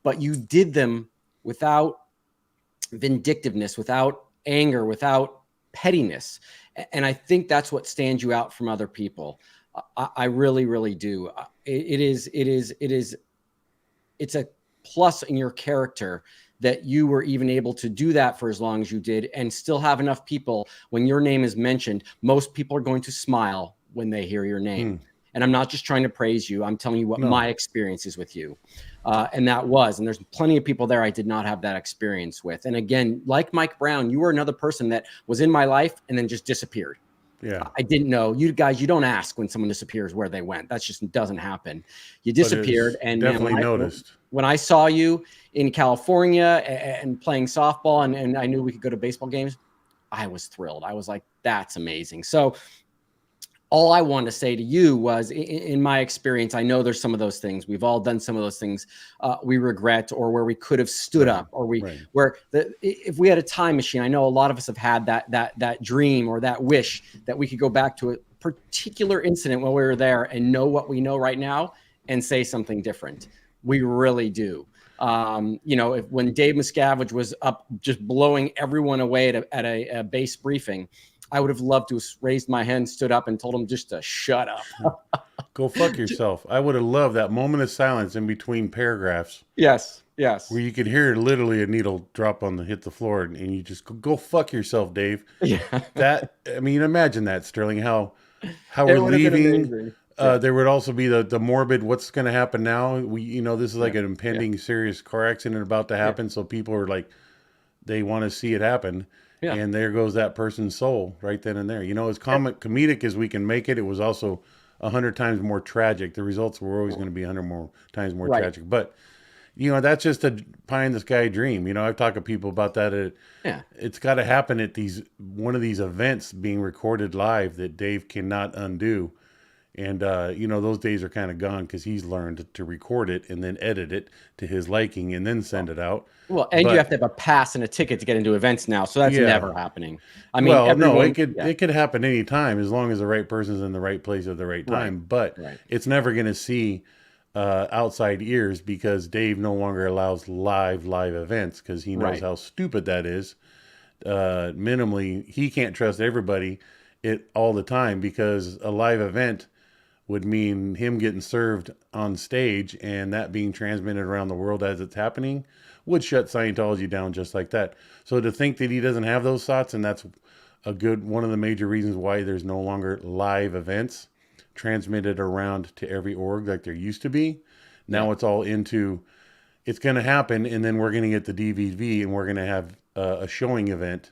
but you did them without vindictiveness, without anger, without pettiness. And I think that's what stands you out from other people. I really, really do. It's a plus in your character that you were even able to do that for as long as you did, and still have enough people, when your name is mentioned, most people are going to smile when they hear your name. And I'm not just trying to praise you. I'm telling you what my experience is with you. And there's plenty of people there I did not have that experience with. And again, like Mike Brown, you were another person that was in my life and then just disappeared. Yeah. I didn't know. You guys, you don't ask when someone disappears where they went. That just doesn't happen. You disappeared. And definitely noticed. When I saw you in California and playing softball, and I knew we could go to baseball games, I was thrilled. I was like, that's amazing. So all I wanted to say to you was, in my experience, I know there's some of those things. We've all done some of those things we regret, or where we could have stood up, or if we had a time machine, I know a lot of us have had that dream or that wish that we could go back to a particular incident when we were there and know what we know right now and say something different. We really do. You know, when Dave Miscavige was up just blowing everyone away at a base briefing, I would have loved to have raised my hand, stood up, and told him just to shut up. Go fuck yourself. I would have loved that moment of silence in between paragraphs. Yes. Where you could hear literally a needle drop hit the floor, and you just go fuck yourself, Dave. Yeah. I mean, imagine that, Sterling, how we're leaving. There would also be the morbid, what's going to happen now? This is like an impending serious car accident about to happen. So people are like, they want to see it happen. Yeah. And there goes that person's soul right then and there. As comedic as we can make it, it was also 100 times more tragic. The results were always going to be 100 times more tragic. But, that's just a pie in the sky dream. I've talked to people about that. It's got to happen at one of these events being recorded live that Dave cannot undo. And, those days are kind of gone because he's learned to record it and then edit it to his liking and then send it out. Well, and you But have to have a pass and a ticket to get into events now, so that's yeah, never happening. I mean, well, no, everyone, it could happen anytime as long as the right person's in the right place at the right time. But right. it's never going to see outside ears because Dave no longer allows live events because he knows Right. how stupid that is. Minimally, he can't trust everybody all the time because a live event would mean him getting served on stage and that being transmitted around the world as it's happening would shut Scientology down just like that. So to think that he doesn't have those thoughts, and that's one of the major reasons why there's no longer live events transmitted around to every org like there used to be. Now it's all it's going to happen, and then we're going to get the DVD and we're going to have a showing event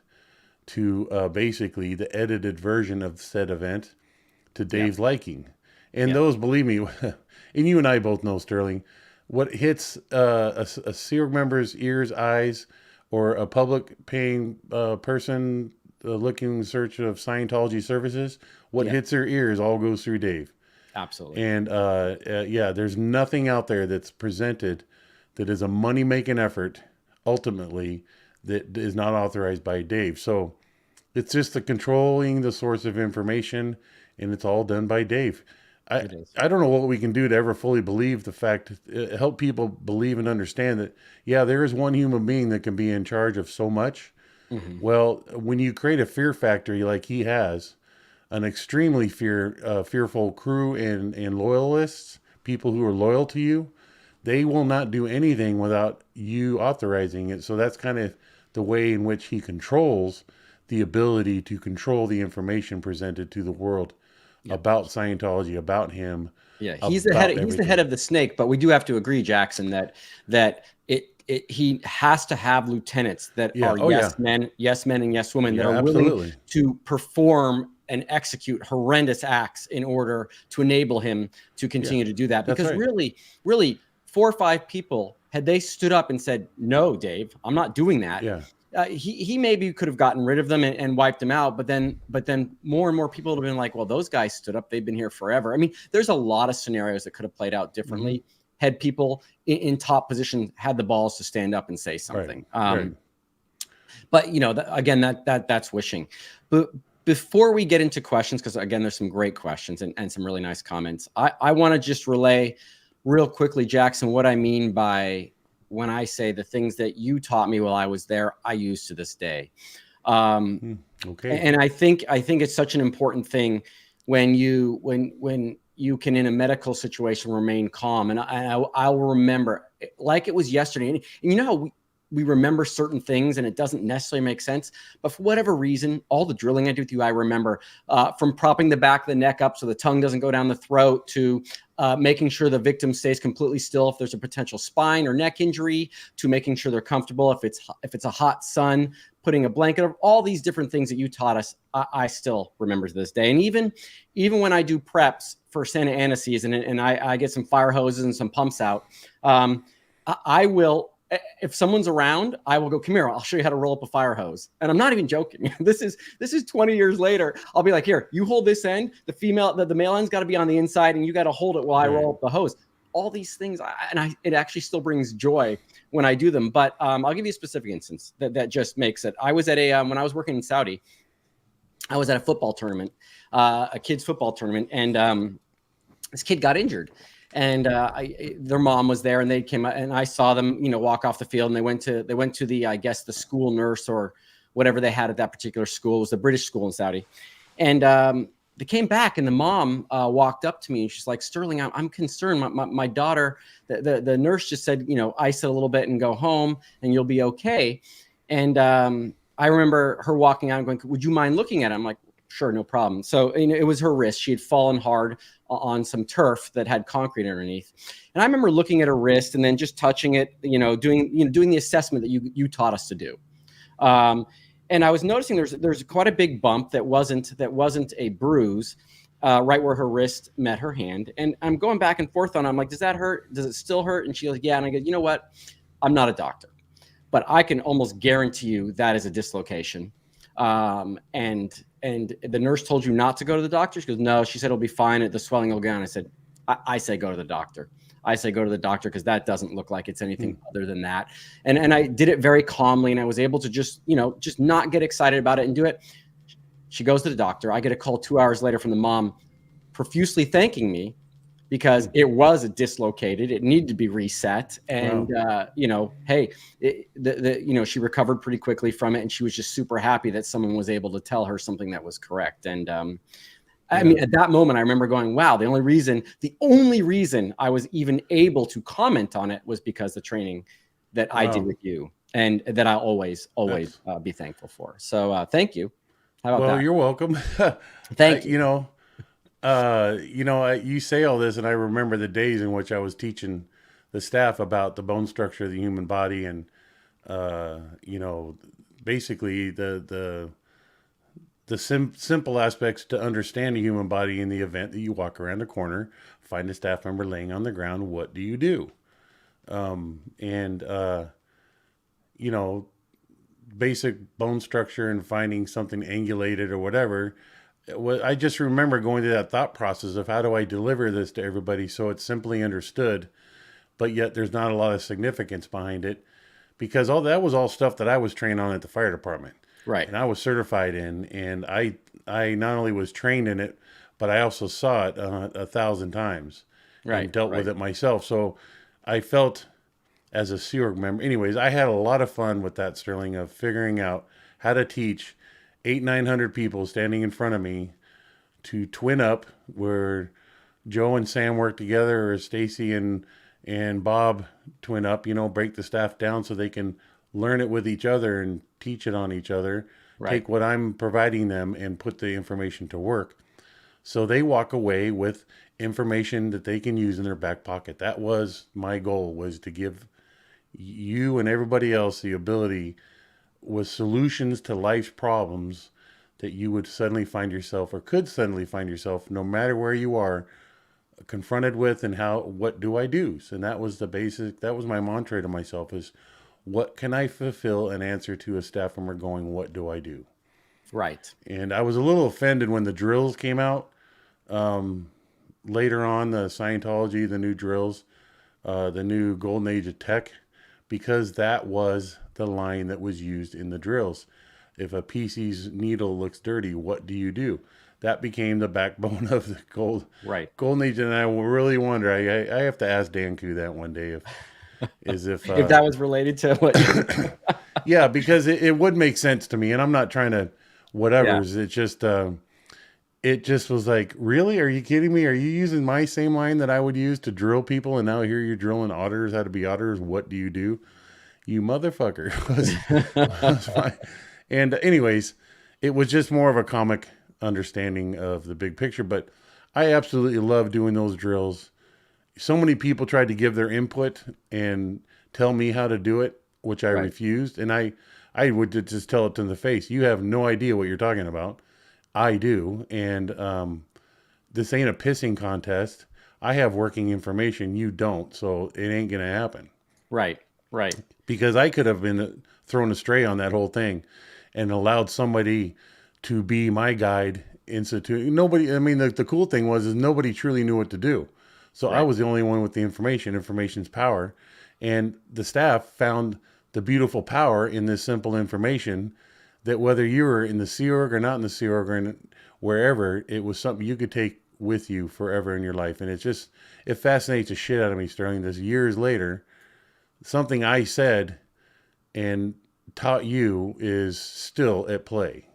to basically the edited version of said event to Dave's liking. And those, believe me, and you and I both know, Sterling, what hits a SEAL member's ears, eyes, or a public paying person looking in search of Scientology services, what hits their ears all goes through Dave. Absolutely. And there's nothing out there that's presented that is a money-making effort, ultimately, that is not authorized by Dave. So it's just the controlling the source of information, and it's all done by Dave. I don't know what we can do to ever fully believe the fact, help people believe and understand that, there is one human being that can be in charge of so much. Mm-hmm. Well, when you create a fear factory like he has, an extremely fearful crew and loyalists, people who are loyal to you, they will not do anything without you authorizing it. So that's kind of the way in which he controls the ability to control the information presented to the world about Scientology, about him. Yeah, he's the head. He's the head of the snake. But we do have to agree, Jackson, that he has to have lieutenants that are men, and yes women that are willing to perform and execute horrendous acts in order to enable him to continue to do that. Because really, 4 or 5 people, had they stood up and said, "No, Dave, I'm not doing that," he maybe could have gotten rid of them and wiped them out. But then more and more people would have been like, well, those guys stood up. They've been here forever. I mean, there's a lot of scenarios that could have played out differently. Mm-hmm. Had people in top positions had the balls to stand up and say something. But again, that's wishing. But before we get into questions, because again, there's some great questions and some really nice comments. I want to just relay real quickly, Jackson, what I mean by when I say the things that you taught me while I was there, I use to this day. Okay. And I think it's such an important thing when you can, in a medical situation, remain calm. And I'll remember like it was yesterday. And you know how we remember certain things and it doesn't necessarily make sense, but for whatever reason, all the drilling I do with you, I remember, from propping the back of the neck up so the tongue doesn't go down the throat, to making sure the victim stays completely still if there's a potential spine or neck injury, to making sure they're comfortable if it's a hot sun, putting a blanket over, all these different things that you taught us. I still remember to this day. And even when I do preps for Santa Ana season and I get some fire hoses and some pumps out, I will, if someone's around, I will go, come here, I'll show you how to roll up a fire hose. And I'm not even joking. This is 20 years later. I'll be like, here, you hold this end. The male end's got to be on the inside and you got to hold it while I roll up the hose. All these things. It actually still brings joy when I do them. But I'll give you a specific instance that just makes it. I was at when I was working in Saudi, I was at a football tournament, a kids football tournament. And this kid got injured. And their mom was there, and they came out, and I saw them, walk off the field, and they went to the, I guess, the school nurse or whatever they had at that particular school. It was a British school in Saudi, and they came back, and the mom walked up to me, and she's like, "Sterling, I'm concerned. My daughter, the nurse just said, ice it a little bit and go home, and you'll be okay." And I remember her walking out and going, "Would you mind looking at it?" I'm like, "Sure, no problem." So it was her wrist. She had fallen hard on some turf that had concrete underneath. And I remember looking at her wrist and then just touching it, doing the assessment that you taught us to do. And I was noticing there's quite a big bump that wasn't a bruise, right where her wrist met her hand. And I'm going back and forth on it. I'm like, does that hurt? Does it still hurt? And she goes, yeah. And I go, you know what? I'm not a doctor, but I can almost guarantee you that is a dislocation. And and the nurse told you not to go to the doctor? She goes, no. She said, it'll be fine. The swelling will go down. I said, I say go to the doctor. I say go to the doctor because that doesn't look like it's anything other than that. And I did it very calmly, and I was able to just not get excited about it and do it. She goes to the doctor. I get a call 2 hours later from the mom profusely thanking me because it was dislocated. It needed to be reset. And, hey, she recovered pretty quickly from it. And she was just super happy that someone was able to tell her something that was correct. And, I mean, at that moment, I remember going, wow, the only reason I was even able to comment on it was because the training that I did with you, and that I'll always be thankful for. So thank you. How about that? You're welcome. Thank you. You say all this, and I remember the days in which I was teaching the staff about the bone structure of the human body, and basically the simple aspects to understand a human body in the event that you walk around a corner, find a staff member laying on the ground. What do you do? Basic bone structure and finding something angulated or whatever. I just remember going through that thought process of how do I deliver this to everybody so it's simply understood, but yet there's not a lot of significance behind it, because all that was all stuff that I was trained on at the fire department. Right. And I was certified in, and I not only was trained in it, but I also saw it 1,000 times and dealt with it myself. So I felt as a Sea Org member, anyways, I had a lot of fun with that, Sterling, of figuring out how to teach 900 people standing in front of me to twin up, where Joe and Sam work together, or Stacy and Bob twin up, break the staff down so they can learn it with each other and teach it on each other, take what I'm providing them and put the information to work. So they walk away with information that they can use in their back pocket. That was my goal, was to give you and everybody else the ability with solutions to life's problems that you would suddenly find yourself, or could suddenly find yourself, no matter where you are, confronted with, and what do I do? So, and that was that was my mantra to myself, is what can I fulfill an answer to a staff member going, what do I do? Right. And I was a little offended when the drills came out. Later on, the Scientology, the new drills, the new golden age of tech, because that was the line that was used in the drills. If a PC's needle looks dirty, what do you do? That became the backbone of the golden age. And I really wonder, I have to ask Dan Koo that one day, if that was related to what yeah, because it would make sense to me, and I'm not trying to whatever's. It just was like, really? Are you kidding me? Are you using my same line that I would use to drill people, and now here you're drilling auditors how to be auditors? What do you do? You motherfucker. was fine. And anyways, it was just more of a comic understanding of the big picture, but I absolutely love doing those drills. So many people tried to give their input and tell me how to do it, which I refused. And I would just tell it to the face. You have no idea what you're talking about. I do. And this ain't a pissing contest. I have working information. You don't. So it ain't going to happen. Right. Because I could have been thrown astray on that whole thing and allowed somebody to be my guide. Nobody, I mean, the cool thing is nobody truly knew what to do. So I was the only one with the information. Information's power. And the staff found the beautiful power in this simple information, that whether you were in the Sea Org or not in the Sea Org or wherever, it was something you could take with you forever in your life. And it fascinates the shit out of me, Sterling, this years later. Something I said and taught you is still at play.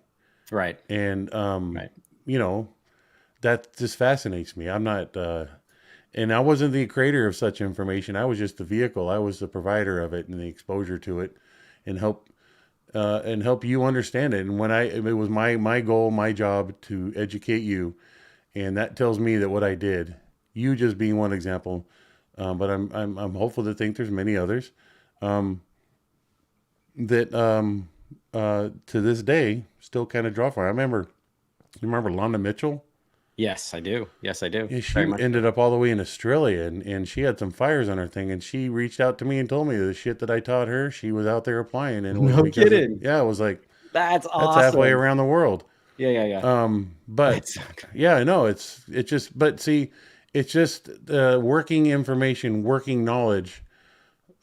Right. And, that just fascinates me. I'm not, and I wasn't the creator of such information. I was just the vehicle. I was the provider of it and the exposure to it, and help you understand it. And it was my goal, my job to educate you. And that tells me that what I did, you just being one example, but I'm hopeful to think there's many others, that to this day still kind of draw for. You remember Londa Mitchell? Yes, I do. Yeah, she ended up all the way in Australia, and she had some fires on her thing, and she reached out to me and told me the shit that I taught her, she was out there applying. And it was kidding. It was like, that's awesome. That's halfway around the world. But Exactly. yeah, no, it's just, but see, it's just working information, working knowledge,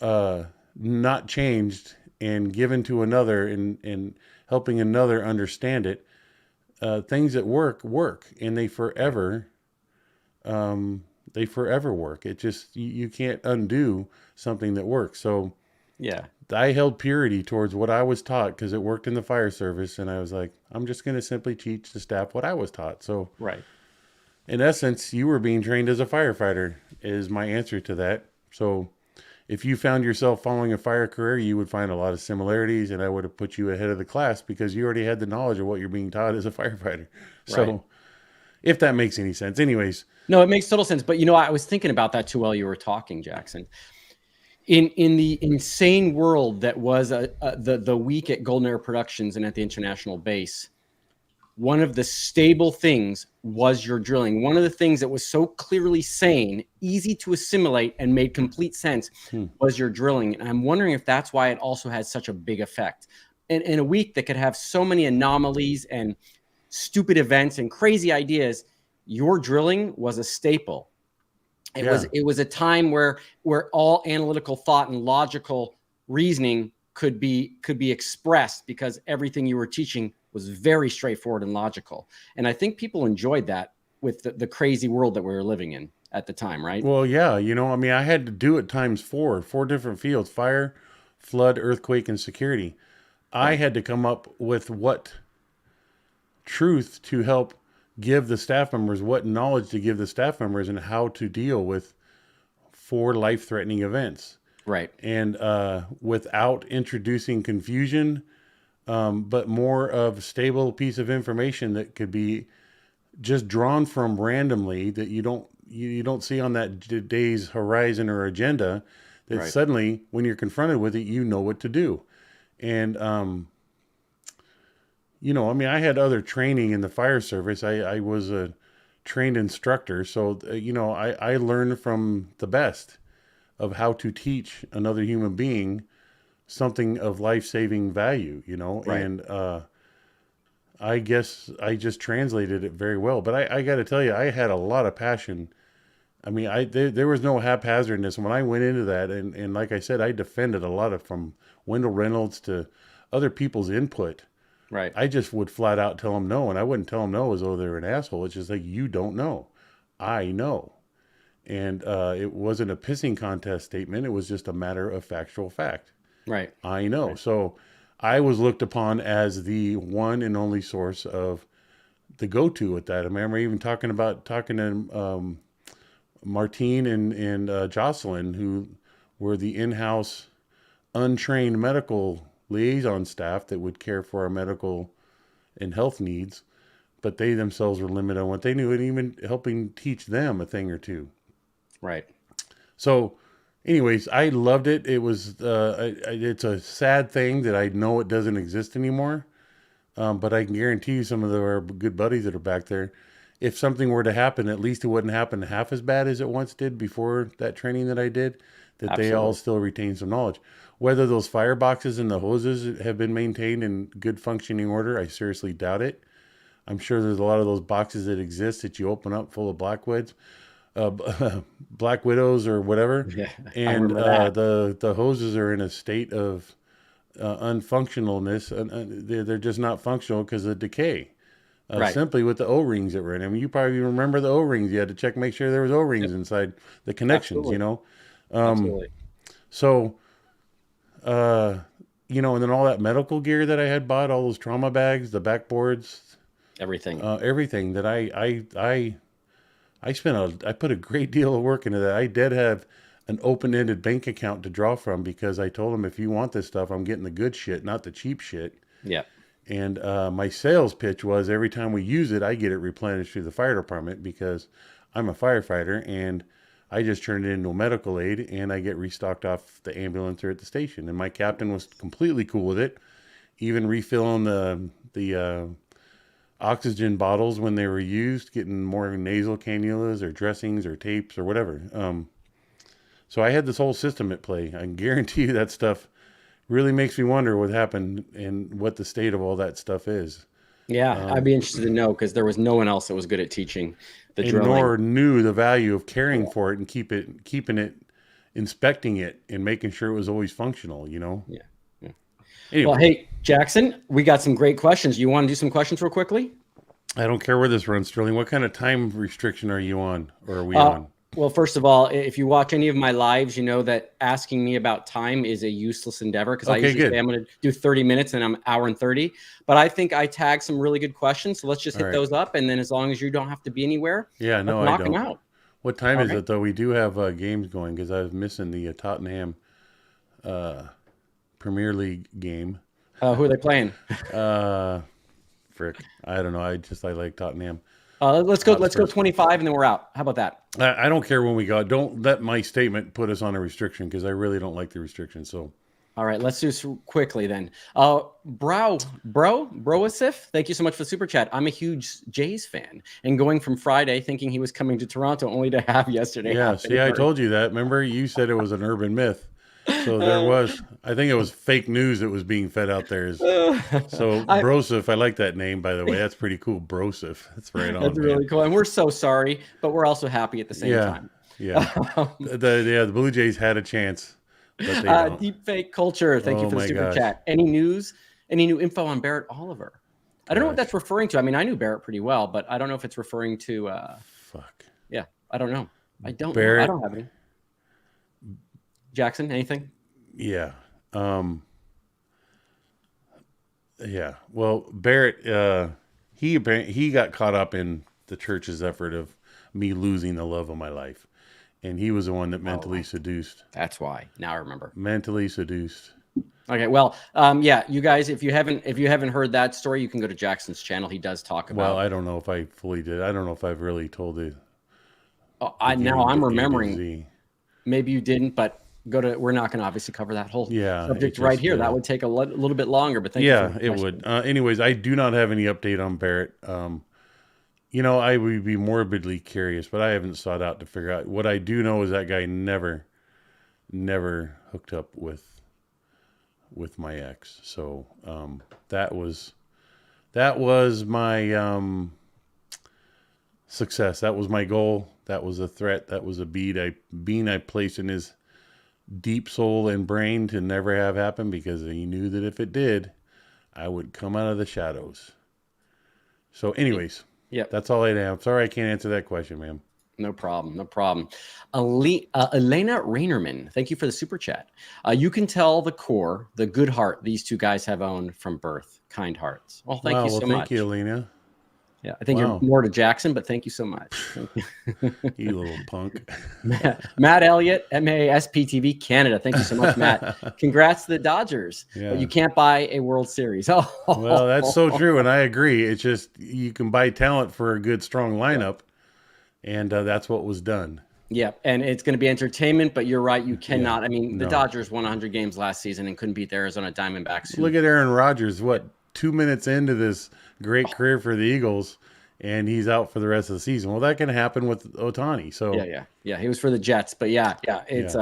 not changed and given to another and helping another understand it. Things that work, and they forever work. It just you can't undo something that works. So Yeah. I held purity towards what I was taught because it worked in the fire service, and I was like, I'm just going to simply teach the staff what I was taught. So Right. in essence, you were being trained as a firefighter is my answer to that. So if you found yourself following a fire career, you would find a lot of similarities, and I would have put you ahead of the class because you already had the knowledge of what you're being taught as a firefighter. Right. So if that makes any sense. Anyways, No, it makes total sense. But I was thinking about that too while you were talking, Jackson. In the insane world that was the week at Golden Air Productions and at the International Base, one of the stable things was your drilling. One of the things that was so clearly sane, easy to assimilate, and made complete sense was your drilling. And I'm wondering if that's why it also had such a big effect. In a week that could have so many anomalies and stupid events and crazy ideas, your drilling was a staple. It was a time where all analytical thought and logical reasoning could be expressed because everything you were teaching was very straightforward and logical. And I think people enjoyed that with the crazy world that we were living in at the time, right? well, yeah, I mean, I had to do it times four different fields: fire, flood, earthquake, and security. I had to come up with what truth to help give the staff members, what knowledge to give the staff members, and how to deal with 4 life-threatening events. Right. And without introducing confusion, but more of a stable piece of information that could be just drawn from randomly that you don't see on that day's horizon or agenda. That Right. suddenly, when you're confronted with it, you know what to do. And I mean, I had other training in the fire service. I was a trained instructor, so I learned from the best of how to teach another human being something of life-saving value, Right. and I guess I just translated it very well. But I got to tell you, I had a lot of passion. I mean, there was no haphazardness when I went into that, and like I said, I defended a lot of from Wendell Reynolds to other people's input. Right. I just would flat out tell them no, and I wouldn't tell them no as though they're an asshole. It's just like, you don't know, I know. And it wasn't a pissing contest statement. It was just a matter of factual fact. Right. I know. Right. So I was looked upon as the one and only source of the go-to with that. I remember even talking to Martine and Jocelyn, who were the in-house untrained medical liaison staff that would care for our medical and health needs, but they themselves were limited on what they knew, and even helping teach them a thing or two. Right. So anyways, I loved it. It was, it's a sad thing that I know it doesn't exist anymore. But I can guarantee you some of our good buddies that are back there, if something were to happen, at least it wouldn't happen half as bad as it once did before that training that I did, that Absolutely. They all still retain some knowledge. Whether those fireboxes and the hoses have been maintained in good functioning order, I seriously doubt it. I'm sure there's a lot of those boxes that exist that you open up full of black widows or whatever. Yeah, and the hoses are in a state of unfunctionalness. They're just not functional because of decay. Right. Simply with the O-rings that were in. I mean, you probably remember the O-rings. You had to check, make sure there was O-rings inside the connections, Absolutely. Absolutely. So, and then all that medical gear that I had bought, all those trauma bags, the backboards, Everything. everything that I put a great deal of work into that. I did have an open-ended bank account to draw from because I told them, if you want this stuff, I'm getting the good shit, not the cheap shit. Yeah. And my sales pitch was, every time we use it, I get it replenished through the fire department because I'm a firefighter and I just turned it into a medical aid and I get restocked off the ambulance or at the station. And my captain was completely cool with it, even refilling the oxygen bottles when they were used, getting more nasal cannulas or dressings or tapes or whatever. So I had this whole system at play. I can guarantee you that stuff really makes me wonder what happened and what the state of all that stuff is. Yeah, I'd be interested to know because there was no one else that was good at teaching the and drilling. nor knew the value of caring for it and keeping it, inspecting it, and making sure it was always functional. Yeah. Yeah. Anyway, Well, hey, Jackson, we got some great questions. You want to do some questions real quickly? I don't care where this runs, Sterling. What kind of time restriction are you on, or are we on? Well, first of all, if you watch any of my lives, you know that asking me about time is a useless endeavor because I usually say I'm going to do 30 minutes and I'm hour and 30. But I think I tagged some really good questions. So let's just hit those up. And then as long as you don't have to be anywhere, no, knock I them don't. out. What time is it, though? We do have games going because I was missing the Tottenham Premier League game. Who are they playing? Frick. I don't know. I like Tottenham. Let's go 25 and then we're out. How about that? I don't care when we go. Don't let my statement put us on a restriction because I really don't like the restriction. So, all right, let's do this quickly then. Broasif, thank you so much for the super chat. I'm a huge Jays fan, and going from Friday thinking he was coming to Toronto only to have yesterday. Yeah, see, I told you that. Remember, you said it was an urban myth. So there was, I think it was fake news that was being fed out there. So Brosif, I like that name, by the way. That's pretty cool. Brosif. That's right on. That's really cool. And we're so sorry, but we're also happy at the same time. Yeah. The Blue Jays had a chance, but they don't. Deep fake culture. Thank you for the super chat. Any news? Any new info on Barrett Oliver? I don't know what that's referring to. I mean, I knew Barrett pretty well, but I don't know if it's referring to. Fuck. Yeah, I don't know. I don't have any. Jackson, anything? Yeah. Yeah. Well, Barrett, he got caught up in the church's effort of me losing the love of my life. And he was the one that mentally seduced. That's why. Now I remember. Mentally seduced. Okay. Well, yeah, you guys, if you haven't heard that story, you can go to Jackson's channel. He does talk about. Well, I don't know if I fully did. I don't know if I've really told it. Now I'm remembering. Maybe you didn't, but we're not going to obviously cover that whole subject right here. That would take a little bit longer, but thank you. Yeah, it would. Anyways, I do not have any update on Barrett. I would be morbidly curious, but I haven't sought out to figure out. What I do know is that guy never hooked up with my ex. So that was my success. That was my goal. That was a threat. That was a bean I placed in his deep soul and brain to never have happen because he knew that if it did, I would come out of the shadows. So anyways, that's all I have. Sorry I can't answer that question, ma'am. No problem. Elena Rainerman, thank you for the super chat. You can tell the core, the good heart these two guys have owned from birth. Kind hearts. Well, thank you so much. Thank you, Elena. Yeah, I think you're more to Jackson, but thank you so much. You little punk. Matt Elliott, MASPTV Canada. Thank you so much, Matt. Congrats to the Dodgers. Yeah. But you can't buy a World Series. Oh. Well, that's so true, and I agree. It's just you can buy talent for a good, strong lineup, and that's what was done. Yeah, and it's going to be entertainment, but you're right. You cannot. Yeah, I mean, the Dodgers won 100 games last season and couldn't beat the Arizona Diamondbacks. Look at Aaron Rodgers. What, 2 minutes into this great career for the Eagles, and he's out for the rest of the season. Well, that can happen with Ohtani. So yeah. He was for the Jets, but it's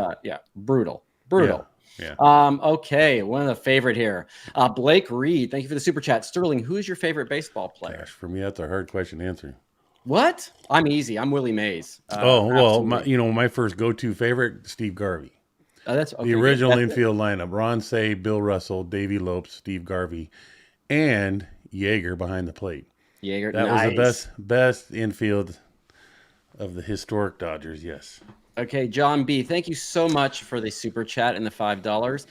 brutal. Yeah. Okay, one of the favorite here, Blake Reed. Thank you for the super chat. Sterling, who is your favorite baseball player? Gosh, for me, that's a hard question to answer. What? I'm easy. I'm Willie Mays. My first go-to favorite, Steve Garvey. That's okay. The original infield lineup: Ron Say, Bill Russell, Davey Lopes, Steve Garvey, and Yeager behind the plate. Yeager, that was the best infield of the historic Dodgers. Yes. Okay, John B. Thank you so much for the super chat and the $5.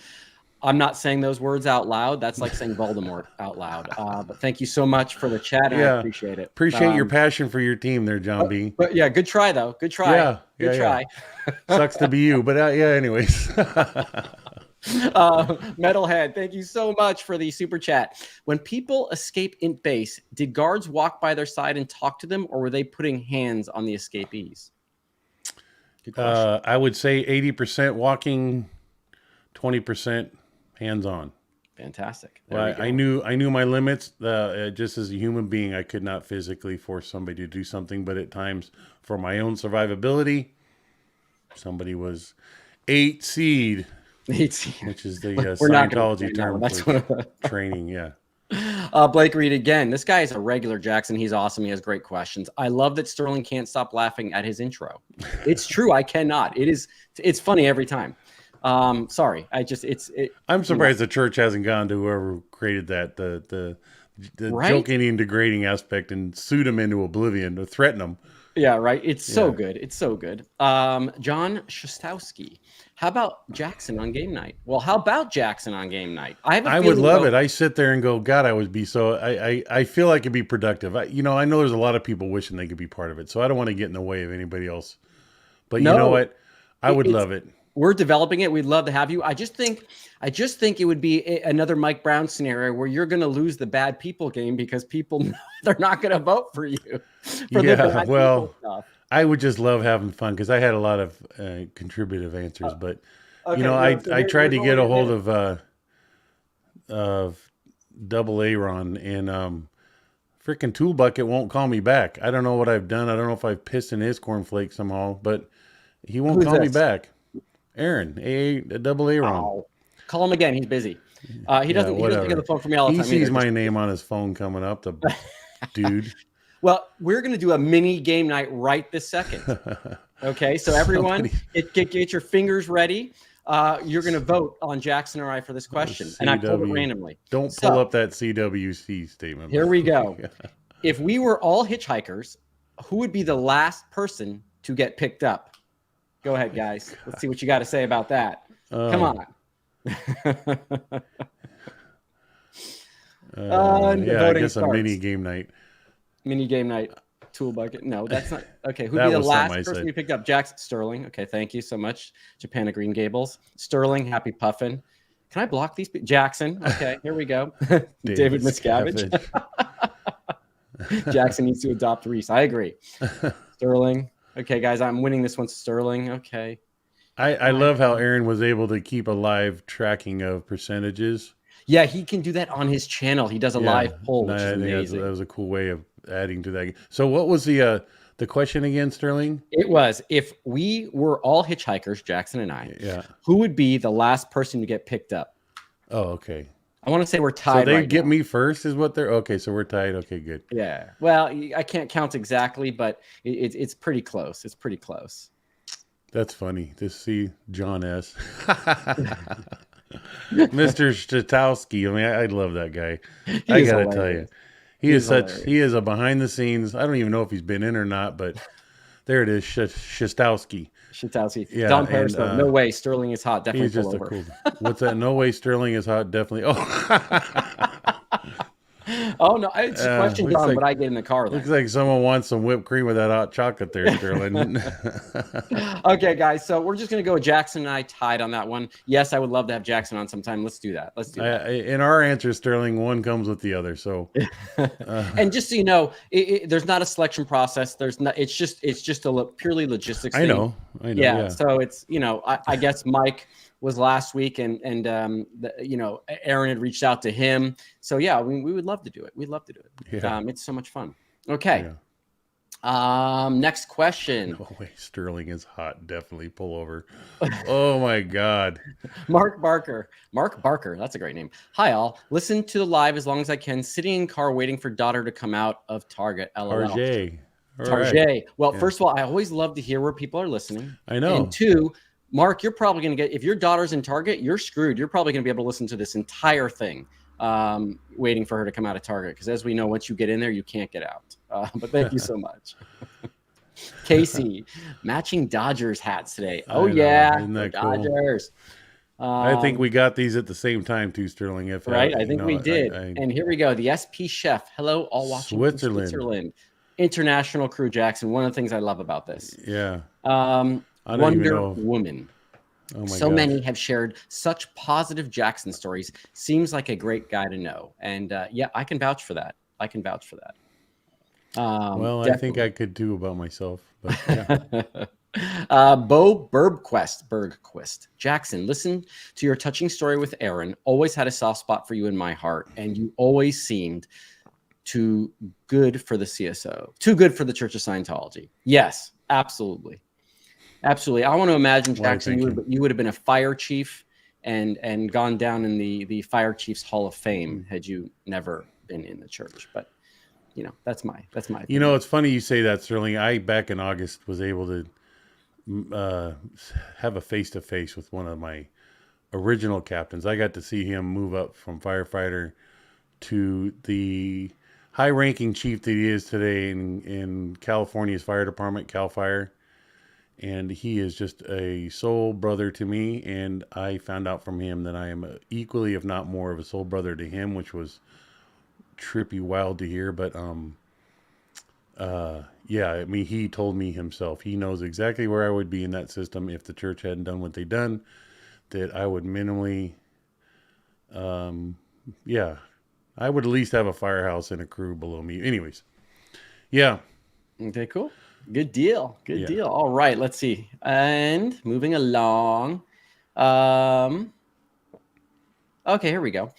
I'm not saying those words out loud. That's like saying Voldemort out loud. But thank you so much for the chat, and I appreciate it. Appreciate your passion for your team there, John B. But yeah, good try, though. Good try. Good try. Sucks to be you, but anyways. Metalhead, thank you so much for the super chat. When people escape int base, did guards walk by their side and talk to them, or were they putting hands on the escapees? Good question. I would say 80% walking, 20% hands-on. Fantastic. Well, I knew my limits. Just as a human being, I could not physically force somebody to do something, but at times, for my own survivability, somebody was 8 seed, which is the Scientology term for training. Yeah. Blake Reed again. This guy is a regular, Jackson. He's awesome. He has great questions. I love that Sterling can't stop laughing at his intro. It's true. I cannot. It's funny every time. Sorry. I'm surprised the church hasn't gone to whoever created that, the Right? joking and degrading aspect and sued him into oblivion to threaten him. Yeah, right. It's so good. It's so good. John Shostowski. How about Jackson on game night? Well, how about Jackson on game night? I would love it. I sit there and go, God, I would be so. I feel like it'd be productive. I know there's a lot of people wishing they could be part of it, so I don't want to get in the way of anybody else. But you know what? I would love it. We're developing it. We'd love to have you. I just think it would be another Mike Brown scenario where you're going to lose the bad people game because people know they're not going to vote for you. I would just love having fun because I had a lot of contributive answers, but I tried to get a hold of Double Aaron and freaking Tool Bucket won't call me back. I don't know what I've done. I don't know if I've pissed in his cornflake somehow, but he won't call me back. Aaron, Double Aaron. Oh, call him again. He's busy. He doesn't pick up the phone for me all the time. He sees my name on his phone coming up. The dude. Well, we're going to do a mini game night right this second. Okay, so everyone, get your fingers ready. You're going to vote on Jackson or I for this question, and I pulled it randomly. Don't pull up that CWC statement. Here we go. If we were all hitchhikers, who would be the last person to get picked up? Go ahead, guys. Let's see what you got to say about that. Come on. I guess a mini game night. Mini game night. Tool bucket. No, that's not. Okay, who'd be the last person you picked up? Jackson Sterling. Okay, thank you so much. Japan of Green Gables. Sterling, happy puffin. Can I block these? Jackson. Okay, here we go. David Miscavige. Jackson needs to adopt Reese. I agree. Sterling. Okay, guys, I'm winning this one. Sterling. Okay. I love how Aaron was able to keep a live tracking of percentages. Yeah, he can do that on his channel. He does a live poll, which is amazing. That was a cool way of adding to that. So what was the question again, Sterling? It was, if we were all hitchhikers, Jackson and I, who would be the last person to get picked up? Oh, okay. I want to say we're tied. So they get me first is what they're... Okay, so we're tied. Okay, good. Yeah. Well, I can't count exactly, but it's pretty close. It's pretty close. That's funny to see John S. Mr. Statowski. I mean, I love that guy. I got to tell you. He is a behind the scenes. I don't even know if he's been in or not, but there it is. Shostowski. Yeah, Don Periscope. No way. Sterling is hot. Definitely. He's just a cool. What's that? No way. Sterling is hot. Definitely. Oh. Oh no, it's a question, Don, but I get in the car. Looks like someone wants some whipped cream with that hot chocolate there, Sterling. Okay, guys, so we're just gonna go with Jackson and I tied on that one. Yes, I would love to have Jackson on sometime. Let's do that. In our answer, Sterling, one comes with the other. So, and just so you know, there's not a selection process. There's not. It's just a purely logistics thing. I know. Yeah. So it's I guess Mike was last week, and Aaron had reached out to him. So yeah, we would love to do it. We'd love to do it. Yeah. It's so much fun. Okay. Yeah. Next question. No way, Sterling is hot. Definitely pull over. Oh my God. Mark Barker. That's a great name. Hi all. Listen to the live as long as I can. Sitting in car waiting for daughter to come out of Target. LOL. Target. Right. Well, first of all, I always love to hear where people are listening. I know. And two, Mark, you're probably going to get, if your daughter's in Target, you're screwed. You're probably going to be able to listen to this entire thing, waiting for her to come out of Target. Because as we know, once you get in there, you can't get out. But thank you so much. Casey, matching Dodgers hats today. Oh, yeah. Isn't that Dodgers. Cool? I think we got these at the same time too, Sterling. Right? I think we did. And here we go. The SP Chef. Hello, all watching Switzerland. International crew, Jackson. One of the things I love about this. Yeah. Wonder Woman. Oh my so many have shared such positive Jackson stories. Seems like a great guy to know. And yeah, I can vouch for that. Well, definitely. I think I could too about myself. But yeah. Bo Bergquist. Jackson, listen to your touching story with Aaron. Always had a soft spot for you in my heart. And you always seemed too good for the CSO. Too good for the Church of Scientology. Yes, absolutely. Absolutely. I want to imagine, Jackson, you would have been a fire chief and gone down in the Fire Chiefs Hall of Fame had you never been in the church. But that's my opinion. It's funny you say that, Sterling. I back in August was able to have a face-to-face with one of my original captains. I got to see him move up from firefighter to the high-ranking chief that he is today in California's fire department, Cal Fire. And he is just a soul brother to me. And I found out from him that I am equally, if not more, of a soul brother to him, which was trippy wild to hear. But yeah, I mean, he told me himself, he knows exactly where I would be in that system if the church hadn't done what they done, that I would minimally, yeah, I would at least have a firehouse and a crew below me. Anyways, yeah. Okay, cool. Good deal. Good deal. All right, let's see. And moving along. Okay, here we go.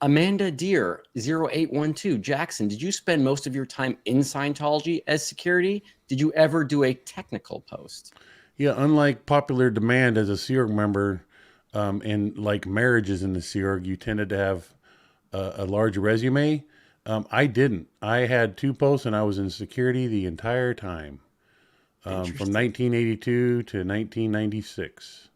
Amanda Deer 0812 Jackson, did you spend most of your time in Scientology as security? Did you ever do a technical post? Yeah, unlike popular demand as a Sea Org member, and like marriages in the Sea Org, you tended to have a large resume. I didn't. I had 2 posts and I was in security the entire time, from 1982 to 1996.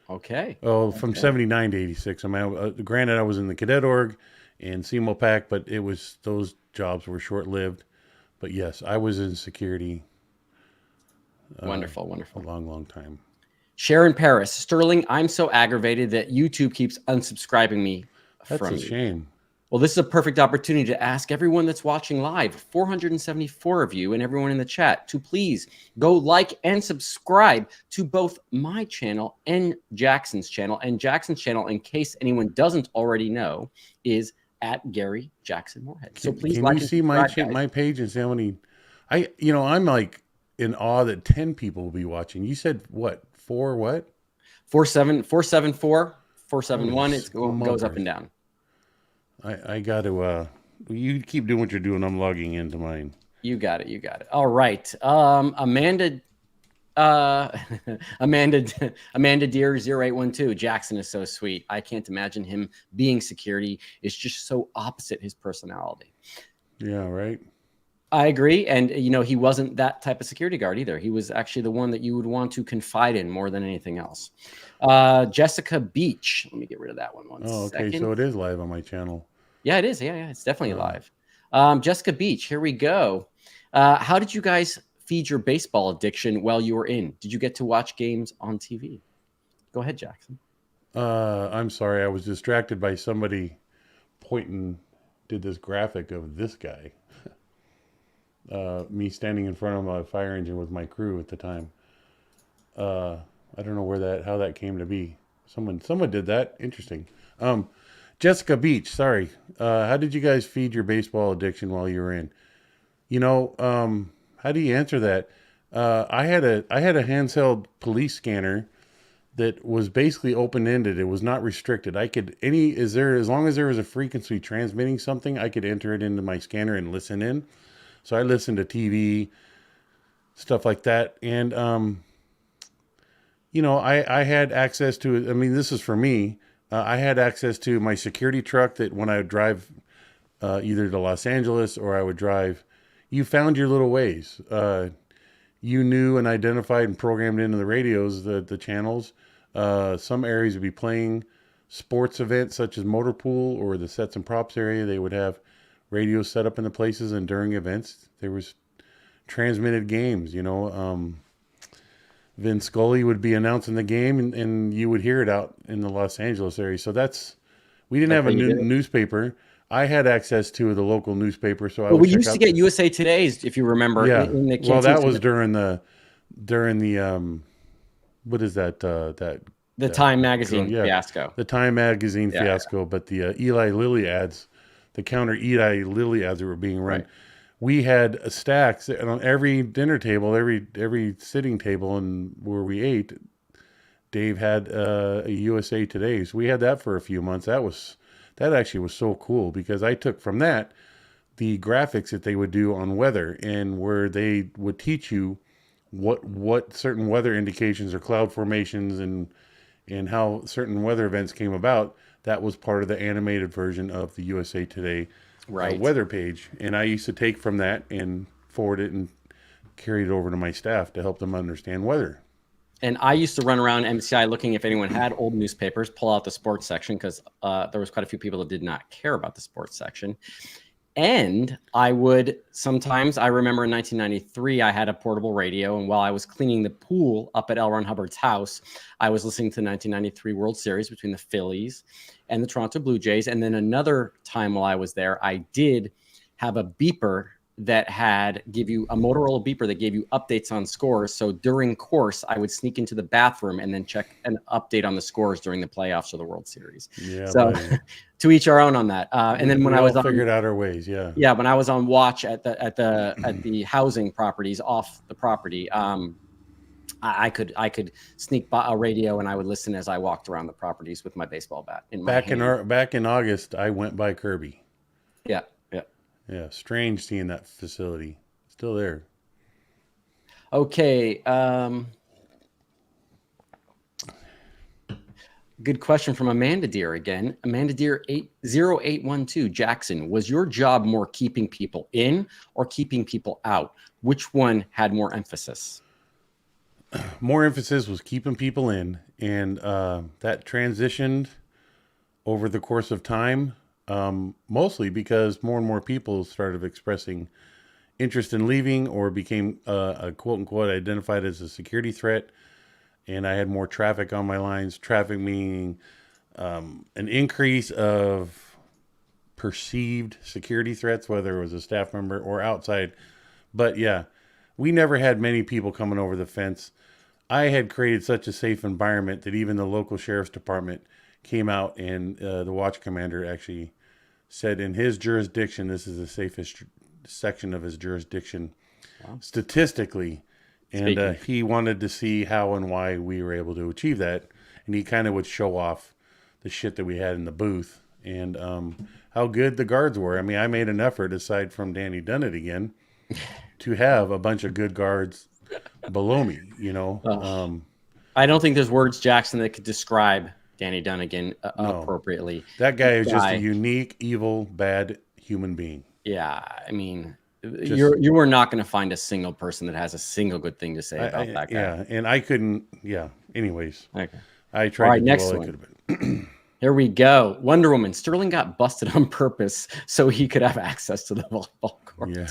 Okay. Oh, from 79 to 86. I mean, granted, I was in the cadet org and CMO pack, but those jobs were short-lived. But yes, I was in security. Wonderful. A long, long time. Sharon Paris, Sterling, I'm so aggravated that YouTube keeps unsubscribing me That's from a you. shame. Well, this is a perfect opportunity to ask everyone that's watching live, 474 of you, and everyone in the chat, to please go like and subscribe to both my channel and Jackson's channel. And Jackson's channel, in case anyone doesn't already know, is at Gary Jackson Morehead. So please Can like you see my page and see how many? I'm like in awe that 10 people will be watching. You said what? 4 what? 474, 471. It goes up and down. I got to, you keep doing what you're doing. I'm logging into mine. You got it. All right. Amanda Deer 0812. Jackson is so sweet. I can't imagine him being security. It's just so opposite his personality. Yeah, right. I agree. And, he wasn't that type of security guard either. He was actually the one that you would want to confide in more than anything else. Jessica Beach. Let me get rid of that one. Oh, okay. Second. So it is live on my channel. Yeah, it is. Yeah, it's definitely live. Jessica Beach, here we go. How did you guys feed your baseball addiction while you were in? Did you get to watch games on TV? Go ahead, Jackson. I'm sorry. I was distracted by somebody did this graphic of this guy. Me standing in front of a fire engine with my crew at the time. I don't know how that came to be. Someone did that. Interesting. Jessica Beach, sorry. How did you guys feed your baseball addiction while you were in? How do you answer that? I had a handheld police scanner that was basically open-ended. It was not restricted. As long as there was a frequency transmitting something, I could enter it into my scanner and listen in. So I listened to TV, stuff like that. And, I had access to, this is for me. I had access to my security truck that when I would drive either to Los Angeles or I would drive, you found your little ways. You knew and identified and programmed into the radios, the channels. Some areas would be playing sports events such as motor pool or the sets and props area. They would have radios set up in the places, and during events, there was transmitted games, Vin Scully would be announcing the game and you would hear it out in the Los Angeles area. So we didn't have a newspaper. I had access to the local newspaper. So we used to get USA Today's, if you remember. Yeah. Well, that was during the what is that? The Time Magazine fiasco. The Time Magazine fiasco, but the Eli Lilly ads, the counter Eli Lilly ads that were being run. Right. We had stacks on every dinner table, every sitting table, and where we ate. Dave had a USA Today, so we had that for a few months. That actually was so cool because I took from that the graphics that they would do on weather and where they would teach you what certain weather indications or cloud formations and and how certain weather events came about. That was part of the animated version of the USA Today weather page. And I used to take from that and forward it and carry it over to my staff to help them understand weather. And I used to run around MCI looking if anyone had old newspapers, pull out the sports section, because there was quite a few people that did not care about the sports section. And I would sometimes, I remember in 1993, I had a portable radio. And while I was cleaning the pool up at L. Ron Hubbard's house, I was listening to the 1993 World Series between the Phillies and the Toronto Blue Jays. And then another time while I was there, I did have a beeper that give you a Motorola beeper that gave you updates on scores. So during course, I would sneak into the bathroom and then check an update on the scores during the playoffs or the World Series. Yeah. So to each our own on that. And then when I was figured out our ways. Yeah. Yeah. When I was on watch at the housing properties off the property, I could sneak by a radio and I would listen as I walked around the properties with my baseball bat in my hand. Back in August, I went by Kirby. Yeah. Yeah, strange seeing that facility. Still there. Okay. Good question from Amanda Deer again. Amanda Deer 80812. Jackson, was your job more keeping people in or keeping people out? Which one had more emphasis? More emphasis was keeping people in, and that transitioned over the course of time. Mostly because more and more people started expressing interest in leaving or became a quote unquote identified as a security threat. And I had more traffic on my lines, traffic meaning an increase of perceived security threats, whether it was a staff member or outside. But yeah, we never had many people coming over the fence. I had created such a safe environment that even the local sheriff's department came out, and the watch commander actually said in his jurisdiction, this is the safest section of his jurisdiction statistically. And he wanted to see how and why we were able to achieve that. And he kind of would show off the shit that we had in the booth and how good the guards were. I mean, I made an effort, aside from Danny Dunnett again, to have a bunch of good guards below me, you know. I don't think there's words, Jackson, that could describe Danny Dunnigan appropriately. That guy is just a unique, evil, bad human being. Yeah, I mean, you are not going to find a single person that has a single good thing to say about that guy. Yeah, and I couldn't. Yeah. Anyways, okay. I tried to do next all one. I could have been. Here we go. Wonder Woman. Sterling got busted on purpose so he could have access to the volleyball court. Yeah.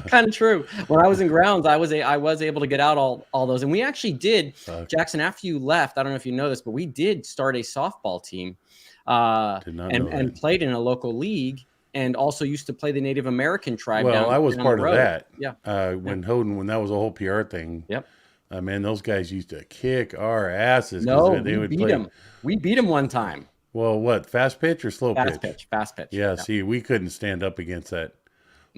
Kind of true. When I was in grounds, I was able to get out all those. And we actually did, Jackson, after you left, I don't know if you know this, but we did start a softball team and played in a local league, and also used to play the Native American tribe. Well, I was part of that. Yeah. When that was a whole PR thing. Yep. Man, those guys used to kick our asses. No, we beat them. We beat them one time. Well, what, fast pitch or slow pitch? Fast pitch. Yeah, see, we couldn't stand up against that.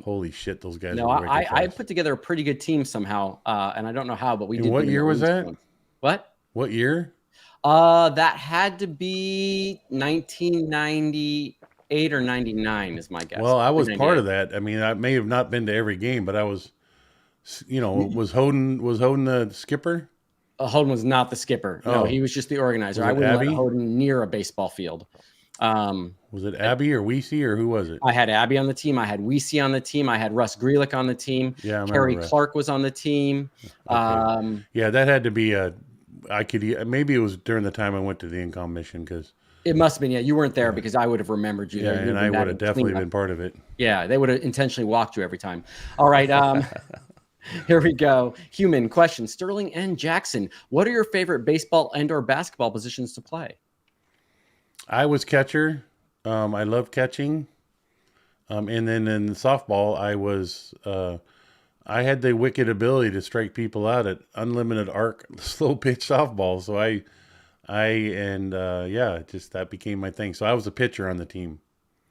Holy shit, those guys. No, I put together a pretty good team somehow, and I don't know how, but we did. What year was that? What? What year? That had to be 1998 or 99 is my guess. Well, I was part of that. I mean, I may have not been to every game, but I was, was Holden the skipper? Holden was not the skipper. No, he was just the organizer. I wouldn't let Holden near a baseball field. Was it Abby or Weesey or who was it? I had Abby on the team. I had Weesey on the team. I had Russ Grealick on the team. Yeah, Kerry Clark was on the team. Okay. Yeah, that had to be maybe it was during the time I went to the Incom mission, because it must have been. Yeah, you weren't there because I would have remembered you. Yeah, and I would have definitely been part of it. Yeah, they would have intentionally walked you every time. All right. Here we go. Human question. Sterling and Jackson, what are your favorite baseball and/or basketball positions to play? I was catcher. I love catching. And then in softball, I had the wicked ability to strike people out at unlimited arc, slow pitch softball. So that became my thing. So I was a pitcher on the team.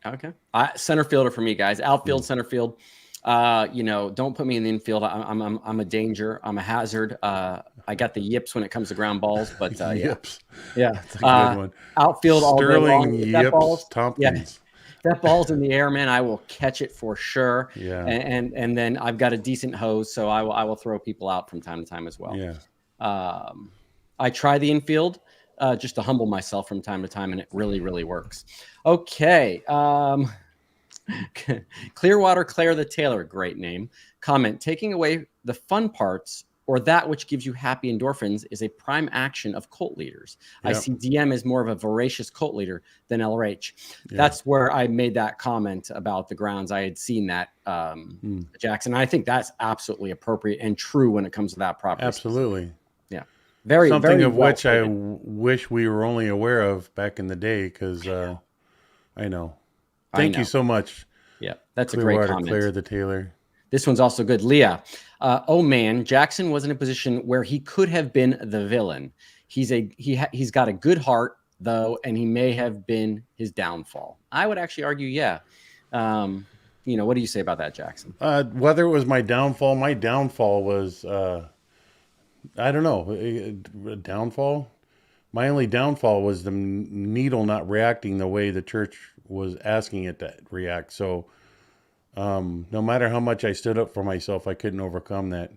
Okay. Center fielder for me, guys. Outfield, center field. Don't put me in the infield. I'm a danger. I'm a hazard. I got the yips when it comes to ground balls, but yips. Yeah. That's a good one. Outfield all day long. Yips, Tompkins. Yeah. That ball's in the air, man. I will catch it for sure. Yeah. And then I've got a decent hose, so I will throw people out from time to time as well. Yeah. I try the infield. just to humble myself from time to time, and it really, really works. Okay. Clearwater Claire the Tailor, great name. Comment, taking away the fun parts or that which gives you happy endorphins is a prime action of cult leaders. I Yep. see DM as more of a voracious cult leader than LRH. That's where I made that comment about the grounds. I had seen that, Jackson. I think that's absolutely appropriate and true when it comes to that property. Absolutely. Yeah. Very, Something very of well which I stated. wish we were only aware of back in the day, because I know. I Thank know. you so much, Yeah, that's a great Clearwater comment. Claire the Tailor. This one's also good. Leah, oh man, Jackson was in a position where he could have been the villain. He's got a good heart though, and he may have been his downfall. I would actually argue, yeah. What do you say about that, Jackson? Whether it was my downfall was, I don't know, a downfall. My only downfall was the needle not reacting the way the church was asking it to react. So no matter how much I stood up for myself, I couldn't overcome that.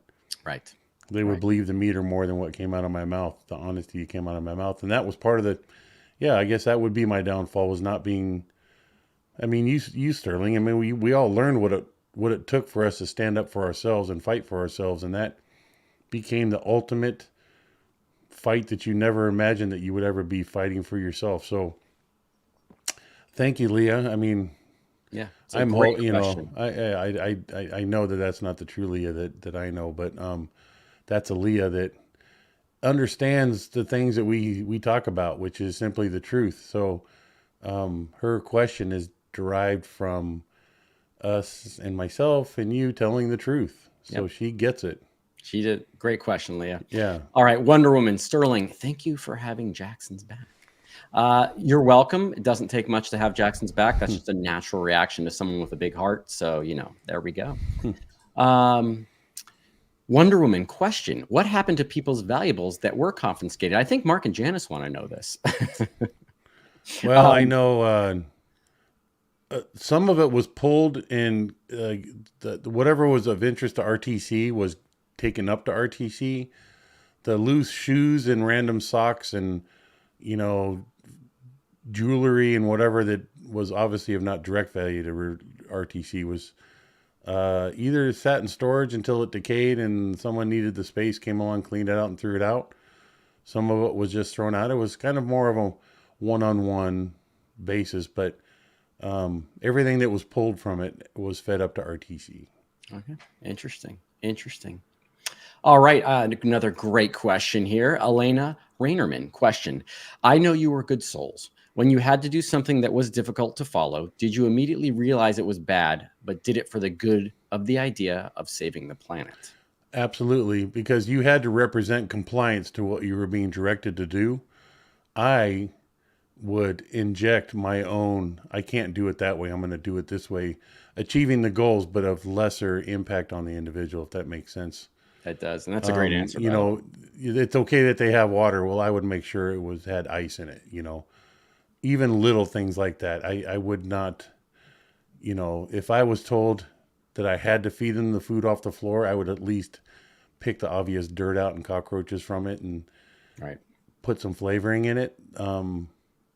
Right. They would believe the meter more than what came out of my mouth, the honesty that came out of my mouth. And that was part of the, I guess that would be my downfall, was not being, I mean, you Sterling, I mean, we all learned what it took for us to stand up for ourselves and fight for ourselves. And that became the ultimate fight that you never imagined that you would ever be fighting for yourself. So thank you, Leah. I mean, yeah, I'm, I know that that's not the true Leah that I know, but that's a Leah that understands the things that we talk about, which is simply the truth. So her question is derived from us and myself and you telling the truth. So she gets it. She did. Great question, Leah. Yeah. All right, Wonder Woman, Sterling, thank you for having Jackson's back. You're welcome. It doesn't take much to have Jackson's back. That's just a natural reaction to someone with a big heart. So, there we go. Wonder Woman, question. What happened to people's valuables that were confiscated? I think Mark and Janice want to know this. Well, I know some of it was pulled, and whatever was of interest to RTC was taken up to RTC. The loose shoes and random socks and, jewelry and whatever that was obviously of not direct value to RTC was either sat in storage until it decayed and someone needed the space, came along, cleaned it out and threw it out. Some of it was just thrown out. It was kind of more of a one-on-one basis, but everything that was pulled from it was fed up to RTC. Okay. Interesting. All right. Another great question here. Elena Rainerman, question. I know you were good souls. When you had to do something that was difficult to follow, did you immediately realize it was bad, but did it for the good of the idea of saving the planet? Absolutely, because you had to represent compliance to what you were being directed to do. I would inject my own, I can't do it that way, I'm going to do it this way, achieving the goals, but of lesser impact on the individual, if that makes sense. That does, and that's a great answer. It's okay that they have water. Well, I would make sure it had ice in it, even little things like that. I would not, if I was told that I had to feed them the food off the floor, I would at least pick the obvious dirt out and cockroaches from it and put some flavoring in it.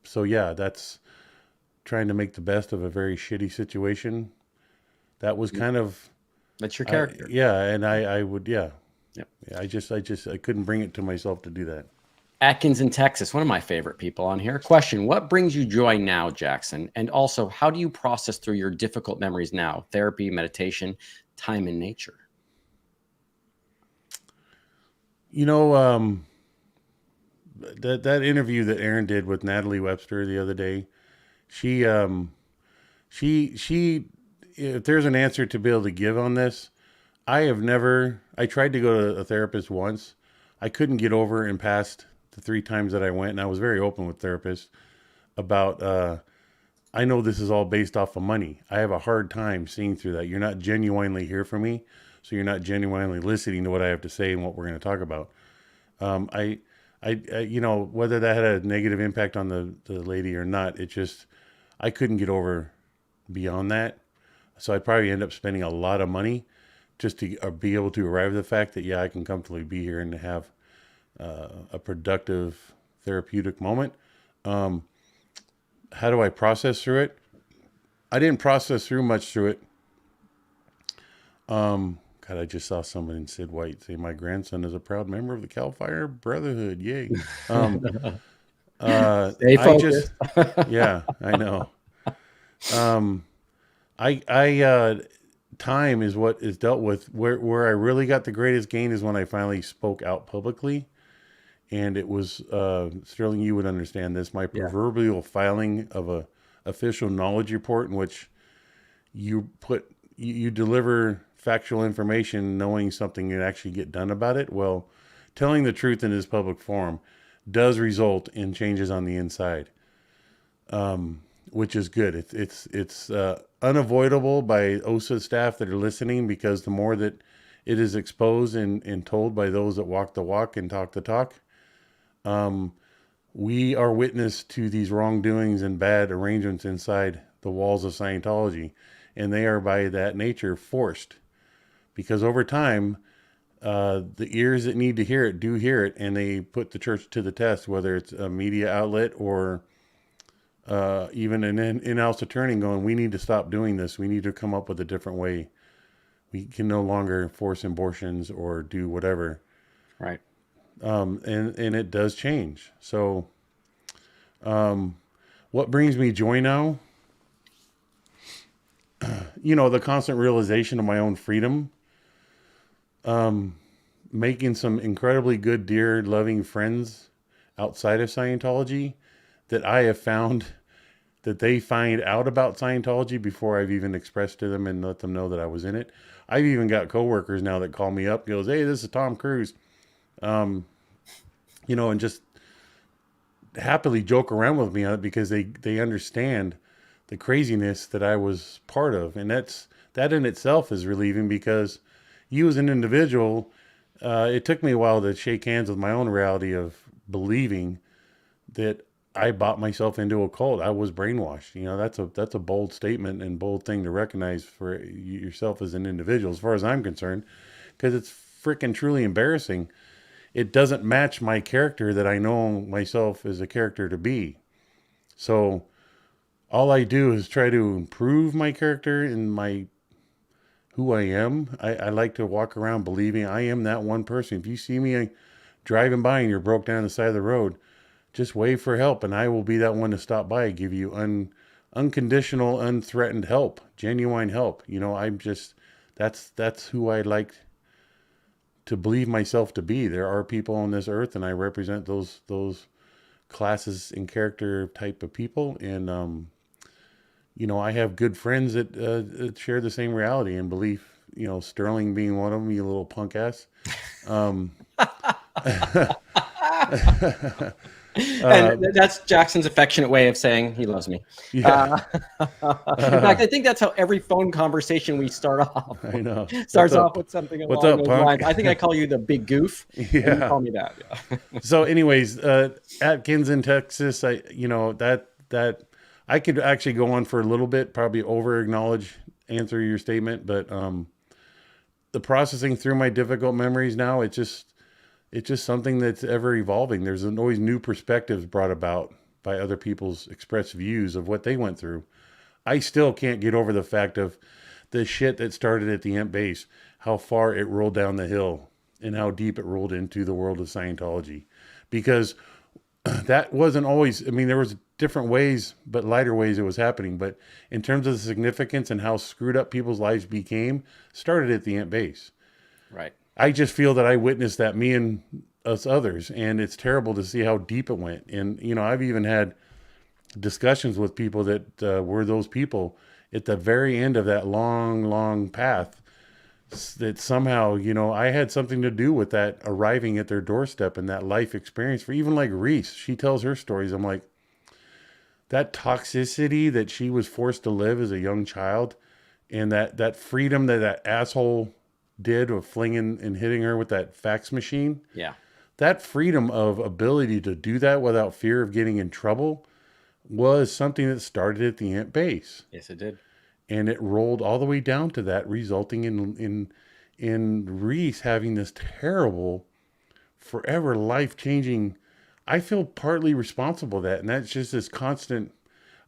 So yeah, that's trying to make the best of a very shitty situation. That was kind of, that's your character. And I would, Yep. I couldn't bring it to myself to do that. Atkins in Texas, one of my favorite people on here. Question, what brings you joy now, Jackson? And also, how do you process through your difficult memories now? Therapy, meditation, time in nature? That interview that Aaron did with Natalie Webster the other day, she, if there's an answer to be able to give on this, I tried to go to a therapist once. I couldn't get over and past the 3 times that I went, and I was very open with therapists about, I know this is all based off of money. I have a hard time seeing through that. You're not genuinely here for me, so you're not genuinely listening to what I have to say and what we're going to talk about. I whether that had a negative impact on the lady or not, I couldn't get over beyond that. So I'd probably end up spending a lot of money just to be able to arrive at the fact that, I can comfortably be here and have a productive therapeutic moment. How do I process through it? I didn't process through much through it. God, I just saw someone in Sid White say my grandson is a proud member of the Cal Fire Brotherhood. Yay. Stay I just, focused. yeah, I know. I time is what is dealt with. Where I really got the greatest gain is when I finally spoke out publicly. And it was, Sterling, you would understand this, my proverbial filing of a official knowledge report in which you deliver factual information knowing something and actually get done about it. Well, telling the truth in this public forum does result in changes on the inside, which is good. It's unavoidable by OSA staff that are listening, because the more that it is exposed and told by those that walk the walk and talk the talk, we are witness to these wrongdoings and bad arrangements inside the walls of Scientology. And they are by that nature forced, because over time, the ears that need to hear it do hear it, and they put the church to the test, whether it's a media outlet or even an in-house attorney going, we need to stop doing this. We need to come up with a different way. We can no longer force abortions or do whatever. Right. And it does change. So, what brings me joy now? The constant realization of my own freedom, making some incredibly good, dear, loving friends outside of Scientology that I have found that they find out about Scientology before I've even expressed to them and let them know that I was in it. I've even got coworkers now that call me up, goes, "Hey, this is Tom Cruise," and just happily joke around with me on it because they understand the craziness that I was part of. And that in itself is relieving, because you as an individual, it took me a while to shake hands with my own reality of believing that I bought myself into a cult. I was brainwashed. That's a bold statement and bold thing to recognize for yourself as an individual, as far as I'm concerned, because it's freaking truly embarrassing. It doesn't match my character that I know myself as a character to be. So all I do is try to improve my character and who I am. I like to walk around believing I am that one person. If you see me driving by and you're broke down the side of the road, just wave for help, and I will be that one to stop by and give you unconditional, unthreatened help, genuine help. That's who I like to believe myself to be. There are people on this earth, and I represent those classes and character type of people. And, I have good friends that share the same reality and belief, Sterling being one of them, you little punk ass. And that's Jackson's affectionate way of saying he loves me. Yeah. In fact, I think that's how every phone conversation we start off. I know. Starts off with something along What's up, those punk? lines. I think I call you the big goof. Yeah. And you call me that. Yeah. So anyways, Atkins in Texas, that I could actually go on for a little bit, probably answer your statement, but the processing through my difficult memories now, it's just something that's ever evolving. There's always new perspectives brought about by other people's expressed views of what they went through. I still can't get over the fact of the shit that started at the Imp base, how far it rolled down the hill and how deep it rolled into the world of Scientology. Because that wasn't always, there was different ways, but lighter ways it was happening. But in terms of the significance and how screwed up people's lives became, started at the Imp base. Right. I just feel that I witnessed that, me and us others, and it's terrible to see how deep it went. And, I've even had discussions with people that were those people at the very end of that long, long path, that somehow, I had something to do with that arriving at their doorstep and that life experience. For even like Reese, she tells her stories. I'm like, that toxicity that she was forced to live as a young child, and that freedom that asshole did of flinging and hitting her with that fax machine. Yeah. That freedom of ability to do that without fear of getting in trouble was something that started at the Imp base. Yes, it did. And it rolled all the way down to that, resulting in Reese having this terrible, forever life-changing. I feel partly responsible for that, and that's just this constant.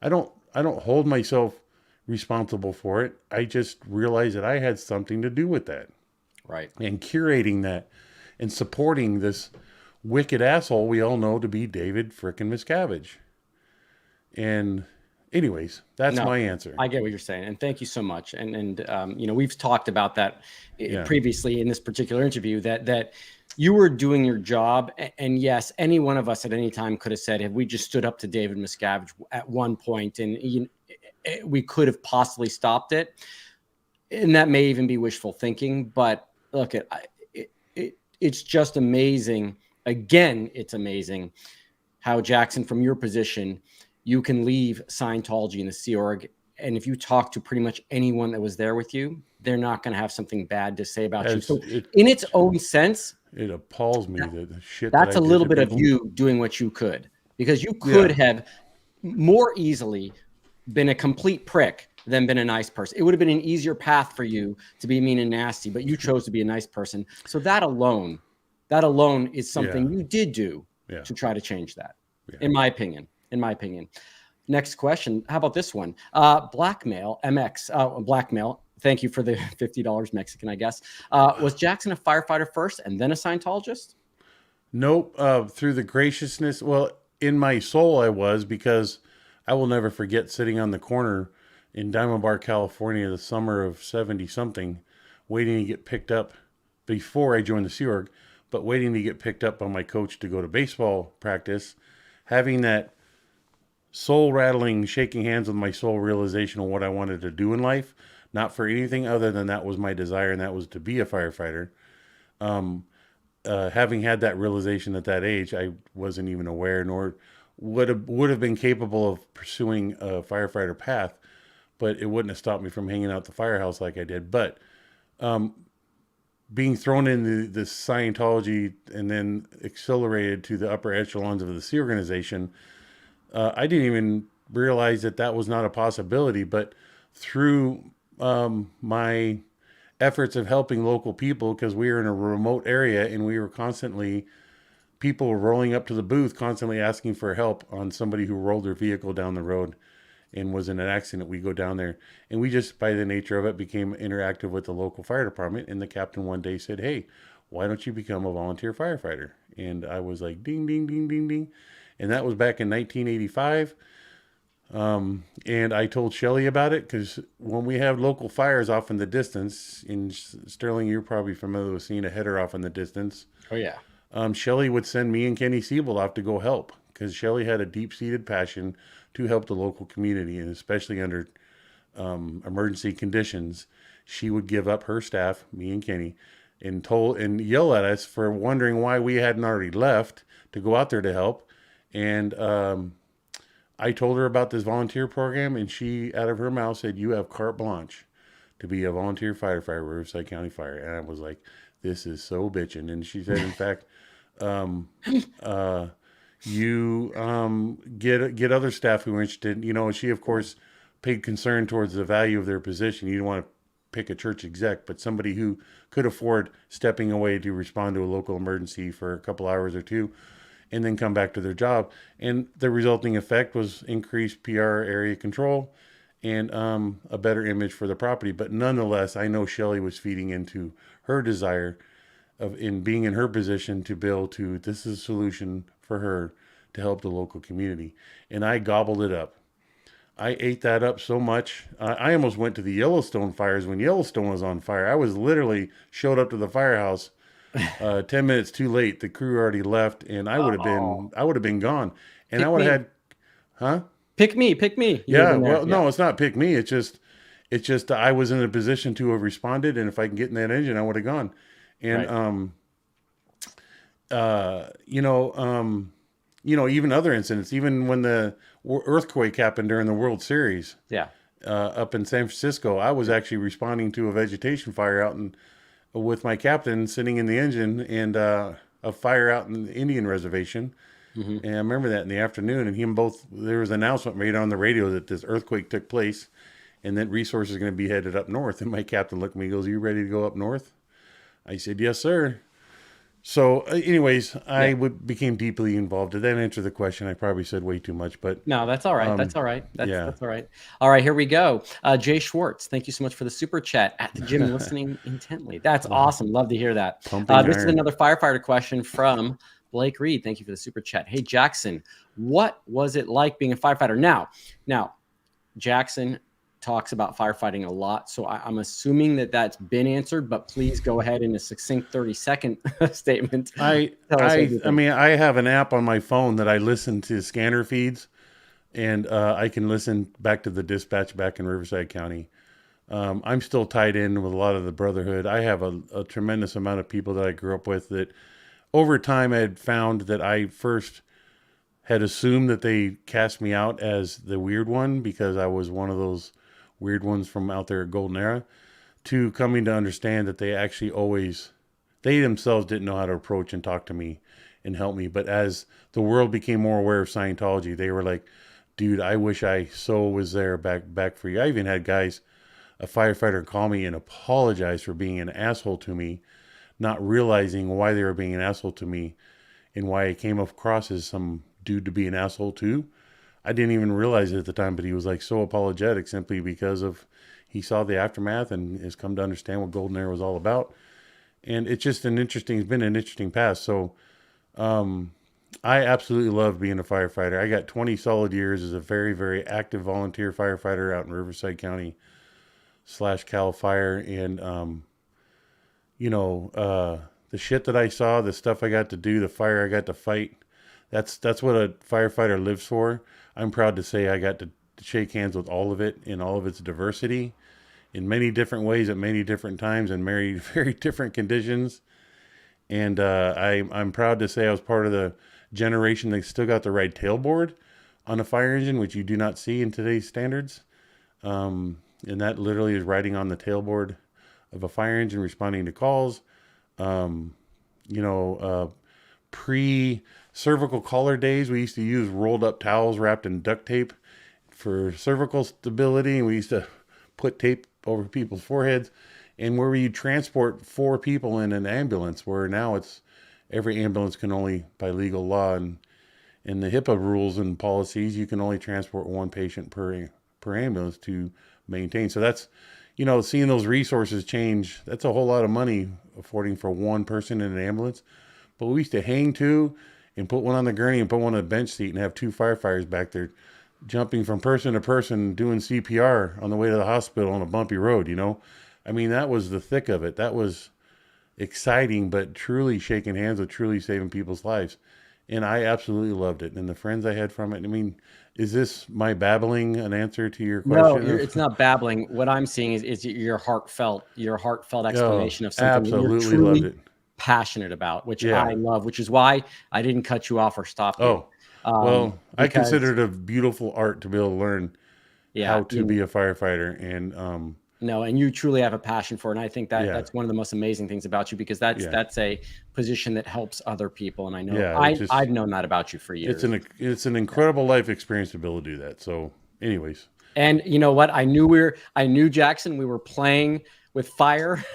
I don't hold myself responsible for it. I just realized that I had something to do with that, Right. and curating that, and supporting this wicked asshole we all know to be David frickin' Miscavige. And anyways, that's No, my answer. I get what you're saying, and thank you so much. And you know, we've talked about that Yeah. previously in this particular interview, that you were doing your job, and yes, any one of us at any time could have said, if we just stood up to David Miscavige at one point, and we could have possibly stopped it, and that may even be wishful thinking. But look, it's just amazing. Again, it's amazing how, Jackson, from your position, you can leave Scientology and the Sea Org, and if you talk to pretty much anyone that was there with you, they're not going to have something bad to say about you. So in its own sense, it appalls me that the shit that's that a I did little to bit of people. you doing what you could, because you could Yeah. have more easily been a complete prick than been a nice person. It would have been an easier path for you to be mean and nasty, but you chose to be a nice person. So that alone is something you did do to try to change that, in my opinion. Next question. How about this one? Blackmail MX. Blackmail. Thank you for the $50 Mexican, I guess. Was Jackson a firefighter first and then a Scientologist? Nope. Through the graciousness, well, in my soul, I was, because I will never forget sitting on the corner in Diamond Bar, California, the summer of 70 something, waiting to get picked up before I joined the Sea Org, but waiting to get picked up by my coach to go to baseball practice, having that soul rattling, shaking hands with my soul realization of what I wanted to do in life, not for anything other than that was my desire, and that was to be a firefighter. Having had that realization at that age, I wasn't even aware, nor would have been capable of pursuing a firefighter path, but it wouldn't have stopped me from hanging out the firehouse like I did. But being thrown into the Scientology and then accelerated to the upper echelons of the Sea Organization, I didn't even realize that was not a possibility. But through my efforts of helping local people, because we were in a remote area and we were constantly, people were rolling up to the booth, constantly asking for help on somebody who rolled their vehicle down the road and was in an accident. We go down there, and we just, by the nature of it, became interactive with the local fire department. And the captain one day said, "Hey, why don't you become a volunteer firefighter?" And I was like, ding, ding, ding, ding, ding. And that was back in 1985. And I told Shelly about it, because when we have local fires off in the distance, in Sterling, you're probably familiar with seeing a header off in the distance. Oh, yeah. Shelly would send me and Kenny Siebold off to go help, because Shelly had a deep-seated passion to help the local community, and especially under emergency conditions. She would give up her staff, me and Kenny, and yell at us for wondering why we hadn't already left to go out there to help. And I told her about this volunteer program, and she, out of her mouth, said, "You have carte blanche to be a volunteer firefighter, Riverside County Fire." And I was like, "This is so bitching." And she said, in fact, you get other staff who are interested. You know, she, of course, paid concern towards the value of their position. You don't want to pick a church exec, but somebody who could afford stepping away to respond to a local emergency for a couple hours or two, and then come back to their job. And the resulting effect was increased PR area control and a better image for the property. But nonetheless, I know Shelly was feeding into her desire of, in being in her position, to build to, this is a solution for her to help the local community. And I gobbled it up. I ate that up so much. I almost went to the Yellowstone fires when Yellowstone was on fire. I was literally showed up to the firehouse 10 minutes too late. The crew already left, and I would have been gone. And Pick I would have me. had, huh? Pick me. You Yeah. would've been there. Well, no, it's not pick me. It's just I was in a position to have responded, and if I can get in that engine, I would have gone. And even other incidents, even when the earthquake happened during the World Series, up in San Francisco, I was actually responding to a vegetation fire out with my captain sitting in the engine, and a fire out in the Indian reservation. Mm-hmm. And I remember that in the afternoon, and there was an announcement made on the radio that this earthquake took place and that resources are going to be headed up north. And my captain looked at me and goes, "Are you ready to go up north?" I said, "Yes, sir." So, anyways, became deeply involved. Did that answer the question? I probably said way too much, but No, that's all right. That's all right. yeah. That's all right. All right, here we go. Jay Schwartz, thank you so much for the super chat. At the gym, listening intently. That's awesome. Love to hear that. Pumping This is iron. another firefighter question from Blake Reed. Thank you for the super chat. Hey, Jackson, what was it like being a firefighter? Now, Jackson talks about firefighting a lot, so I'm assuming that that's been answered, but please go ahead in a succinct 30-second statement. I mean, I have an app on my phone that I listen to scanner feeds, and I can listen back to the dispatch back in Riverside County. I'm still tied in with a lot of the brotherhood. I have a tremendous amount of people that I grew up with that over time I had found that I first had assumed that they cast me out as the weird one because I was one of those weird ones from out there at Golden Era, to coming to understand that they themselves didn't know how to approach and talk to me and help me. But as the world became more aware of Scientology, they were like, dude, I wish I so was there back for you. I even had a firefighter call me and apologize for being an asshole to me, not realizing why they were being an asshole to me and why I came across as some dude to be an asshole too. I didn't even realize it at the time, but he was like so apologetic simply because he saw the aftermath and has come to understand what Golden Era was all about. And it's just it's been an interesting past. So, I absolutely love being a firefighter. I got 20 solid years as a very, very active volunteer firefighter out in Riverside County / Cal Fire. And, the shit that I saw, the stuff I got to do, the fire I got to fight, that's what a firefighter lives for. I'm proud to say I got to shake hands with all of it in all of its diversity in many different ways at many different times and very, very different conditions. And I'm proud to say I was part of the generation that still got the right tailboard on a fire engine, which you do not see in today's standards. And that literally is riding on the tailboard of a fire engine, responding to calls. Pre-cervical collar days, we used to use rolled up towels wrapped in duct tape for cervical stability, and we used to put tape over people's foreheads. And where you transport 4 people in an ambulance, where now it's every ambulance can only, by legal law and the HIPAA rules and policies, you can only transport 1 patient per ambulance to maintain. So that's, seeing those resources change, that's a whole lot of money affording for 1 person in an ambulance. But we used to hang 2 and put 1 on the gurney and put 1 on a bench seat and have 2 firefighters back there jumping from person to person, doing CPR on the way to the hospital on a bumpy road, I mean, that was the thick of it. That was exciting, but truly shaking hands with truly saving people's lives. And I absolutely loved it. And the friends I had from it, I mean, is this my babbling an answer to your question? No, it's not babbling. What I'm seeing is your heartfelt explanation of something that you're truly loved it. passionate about, which I love, which is why I didn't cut you off or stop you. I consider it a beautiful art to be able to learn how to be a firefighter. And no, and you truly have a passion for it. And I think that's one of the most amazing things about you, because that's a position that helps other people. And I know I've known that about you for years. It's an incredible life experience to be able to do that. So anyways. And you know what? I knew Jackson, we were playing with fire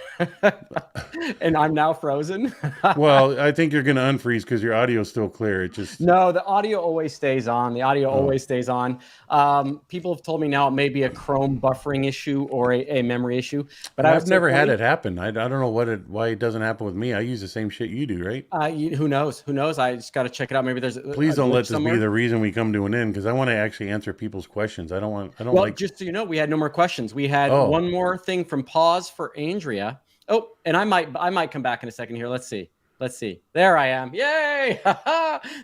and I'm now frozen. Well, I think you're going to unfreeze because your audio is still clear. No, the audio always stays on. Always stays on. People have told me now it may be a Chrome buffering issue or a memory issue, but I've never had it happen. I don't know why it doesn't happen with me. I use the same shit you do, right? Who knows? I just got to check it out. Maybe there's Please don't let this be the reason we come to an end, because I want to actually answer people's questions. Just so you know, we had no more questions. We had one more thing from Pause for Andrea. Oh, and I might come back in a second here. Let's see. There I am. Yay!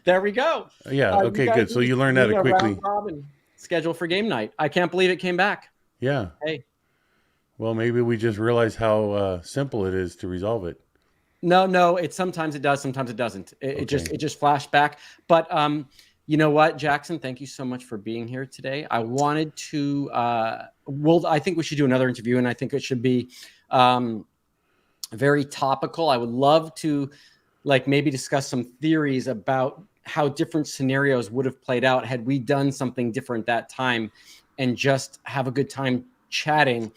There we go. Yeah. Okay. Good. So you learned how to quickly schedule for game night. I can't believe it came back. Yeah. Hey. Well, maybe we just realized how simple it is to resolve it. No. Sometimes it does. Sometimes it doesn't. It just flashed back. But you know what, Jackson? Thank you so much for being here today. I wanted to. I think we should do another interview, and I think it should be very topical. I would love to maybe discuss some theories about how different scenarios would have played out had we done something different that time, and just have a good time chatting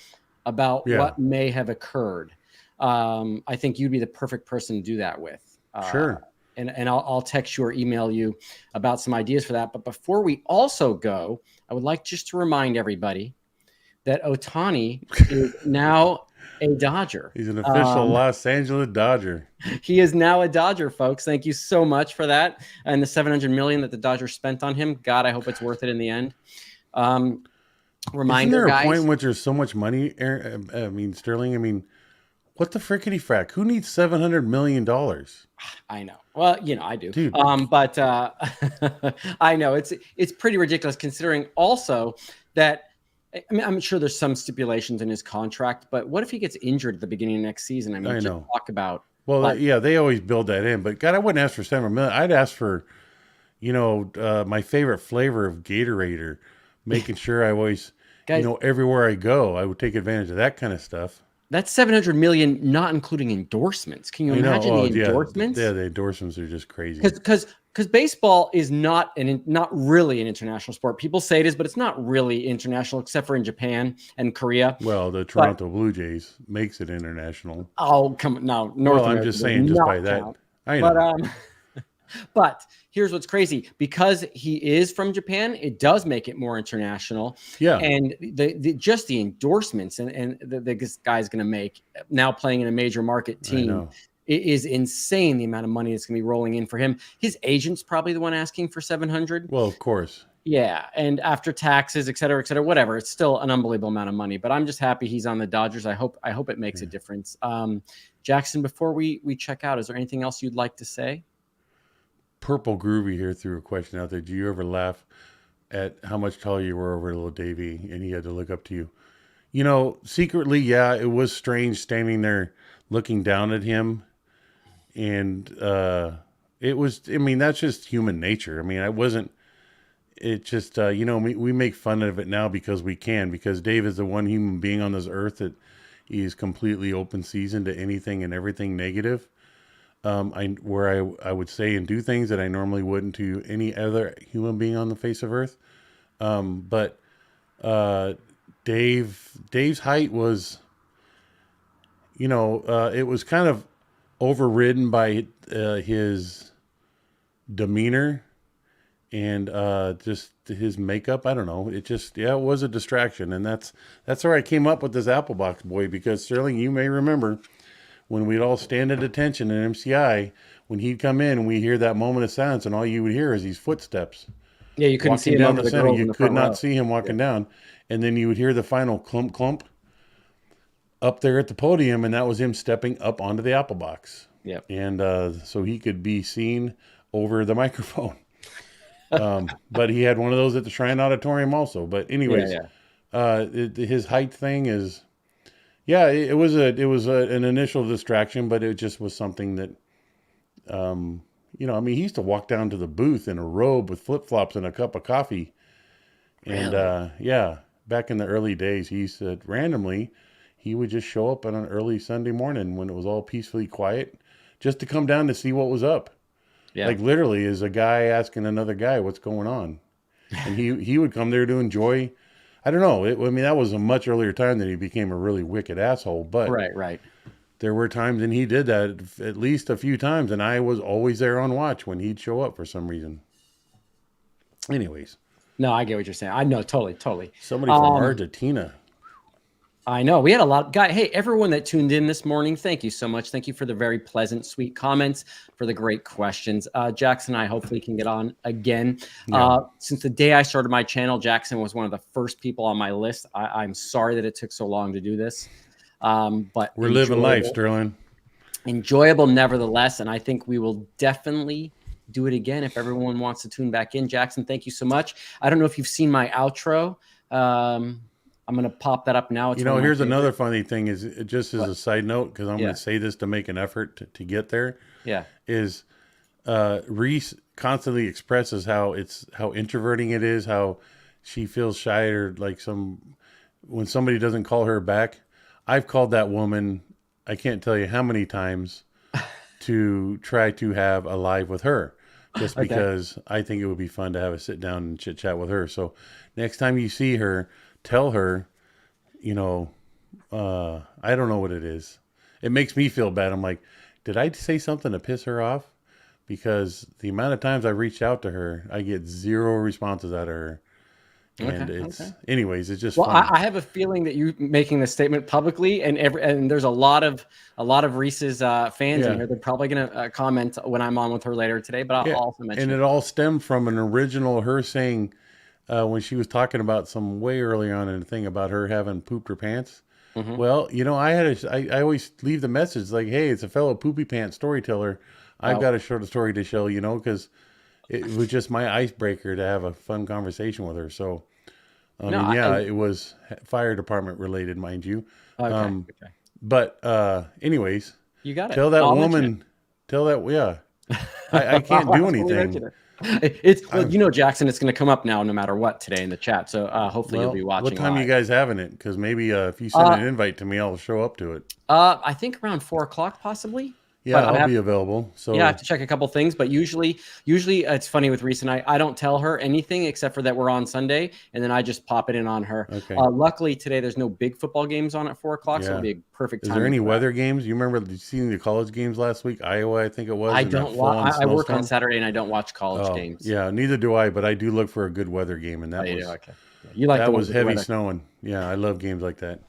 about what may have occurred. I think you'd be the perfect person to do that with. Sure. And I'll text you or email you about some ideas for that. But before we also go, I would like just to remind everybody that Ohtani is now a Dodger. He's an official Los Angeles Dodger. He is now a Dodger, folks. Thank you so much for that. And the $700 million that the Dodgers spent on him. God, I hope it's worth it in the end. Reminder, Isn't there a guys, point in which there's so much money? I mean, Sterling. I mean, what the frickety frack? Who needs $700 million? I know. Well, I do. Dude. But I know it's pretty ridiculous considering also that. I mean, I'm sure there's some stipulations in his contract, but what if he gets injured at the beginning of next season? I mean, I just know. talk about. Well, yeah, they always build that in, but God, I wouldn't ask for $700 million. I'd ask for, my favorite flavor of Gatorade, or making sure I always, Guys, everywhere I go, I would take advantage of that kind of stuff. That's $700 million, not including endorsements. Can you imagine the endorsements? Yeah, the endorsements are just crazy. Because baseball is not really an international sport. People say it is, but it's not really international except for in Japan and Korea. Well, the Toronto Blue Jays makes it international. Oh, come now, North America. I'm just saying, just by that. I know. But here's what's crazy: because he is from Japan, it does make it more international. Yeah, and just the endorsements and this guy's going to make now playing in a major market team. It is insane the amount of money that's going to be rolling in for him. His agent's probably the one asking for 700. Well, of course. Yeah, and after taxes, et cetera, whatever, it's still an unbelievable amount of money. But I'm just happy he's on the Dodgers. I hope it makes a difference. Jackson, before we check out, is there anything else you'd like to say? Purple Groovy here threw a question out there. Do you ever laugh at how much taller you were over little Davey and he had to look up to you? Secretly, yeah, it was strange standing there looking down at him. And it was, I mean, that's just human nature. I mean, it just, we make fun of it now because we can, because Dave is the one human being on this earth that is completely open season to anything and everything negative. Where I would say and do things that I normally wouldn't to any other human being on the face of earth. But Dave's height was, it was kind of overridden by his demeanor and just his makeup. I don't know. It was a distraction. And that's where I came up with this Apple Box boy, because Sterling, you may remember when we'd all stand at attention in MCI, when he'd come in and we hear that moment of silence and all you would hear is these footsteps. Yeah, you couldn't see him down the center. You could not see him walking down. And then you would hear the final clump clump up there at the podium, and that was him stepping up onto the Apple Box. Yeah. And so he could be seen over the microphone. But he had one of those at the Shrine Auditorium also. But anyways, his height thing is, it was an initial distraction, but it just was something that, I mean, he used to walk down to the booth in a robe with flip-flops and a cup of coffee. And, really? Back in the early days, he said randomly, he would just show up on an early Sunday morning when it was all peacefully quiet just to come down to see what was up. Yeah. Like literally is a guy asking another guy what's going on. And he would come there to enjoy. I don't know. That was a much earlier time that he became a really wicked asshole. But right. There were times, and he did that at least a few times, and I was always there on watch when he'd show up for some reason. Anyways. No, I get what you're saying. I know, totally. Somebody from Argentina. I know. We had a lot. Hey, everyone that tuned in this morning, thank you so much. Thank you for the very pleasant, sweet comments, for the great questions. Jackson and I hopefully can get on again. Yeah. Since the day I started my channel, Jackson was one of the first people on my list. I'm sorry that it took so long to do this. But we're living life, Sterling. Enjoyable nevertheless. And I think we will definitely do it again if everyone wants to tune back in. Jackson, thank you so much. I don't know if you've seen my outro. I'm going to pop that up now. It's here's another funny thing is just as a side note, because I'm going to say this to make an effort to get there. Yeah. Is Reese constantly expresses how introverting it is, how she feels shy or like when somebody doesn't call her back. I've called that woman, I can't tell you how many times, to try to have a live with her, just because I think it would be fun to have a sit down and chit chat with her. So next time you see her, tell her, I don't know what it is. It makes me feel bad. I'm like, did I say something to piss her off? Because the amount of times I reached out to her, I get 0 responses out of her. And anyways, it's just well, funny. I have a feeling that you making this statement publicly, and there's a lot of Reese's fans in here. They're probably gonna comment when I'm on with her later today. But I'll also mention. And it all stemmed from an original her saying when she was talking about some way early on in the thing about her having pooped her pants. Well, you know, I always leave the message like, hey, it's a fellow poopy pants storyteller. I've got a short story to show, you know, because it was just my icebreaker to have a fun conversation with her. So, it was fire department related, mind you. Okay. But anyways, You got it. Tell that woman. I can't do anything. Well, you know, Jackson, it's going to come up now no matter what today in the chat. So hopefully you'll be watching. What time live. you guys having it? Because maybe if you send an invite to me, I'll show up to it. I think around 4 o'clock possibly. Yeah, I'll be available. So yeah, I have to check a couple things, but usually it's funny with Reese and I don't tell her anything except for that we're on Sunday, and then I just pop it in on her. Okay. Luckily today there's no big football games on at 4 o'clock, so it'll be a perfect time. Is there any weather games? You remember seeing the college games last week? Iowa, I think it was. I don't watch. I work on Saturday and I don't watch college games. Yeah, neither do I, but I do look for a good weather game, and that was okay. You like that was heavy weather. snowing. Yeah, I love games like that.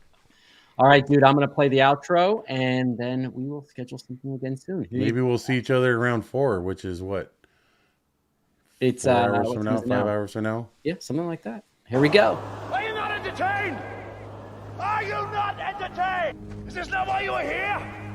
All right, dude, I'm going to play the outro, and then we will schedule something again soon. Maybe we'll see each other around 4, which is what? It's 4 hours from now, 5 hours from now? Yeah, something like that. Here we go. Are you not entertained? Are you not entertained? Is this not why you are here?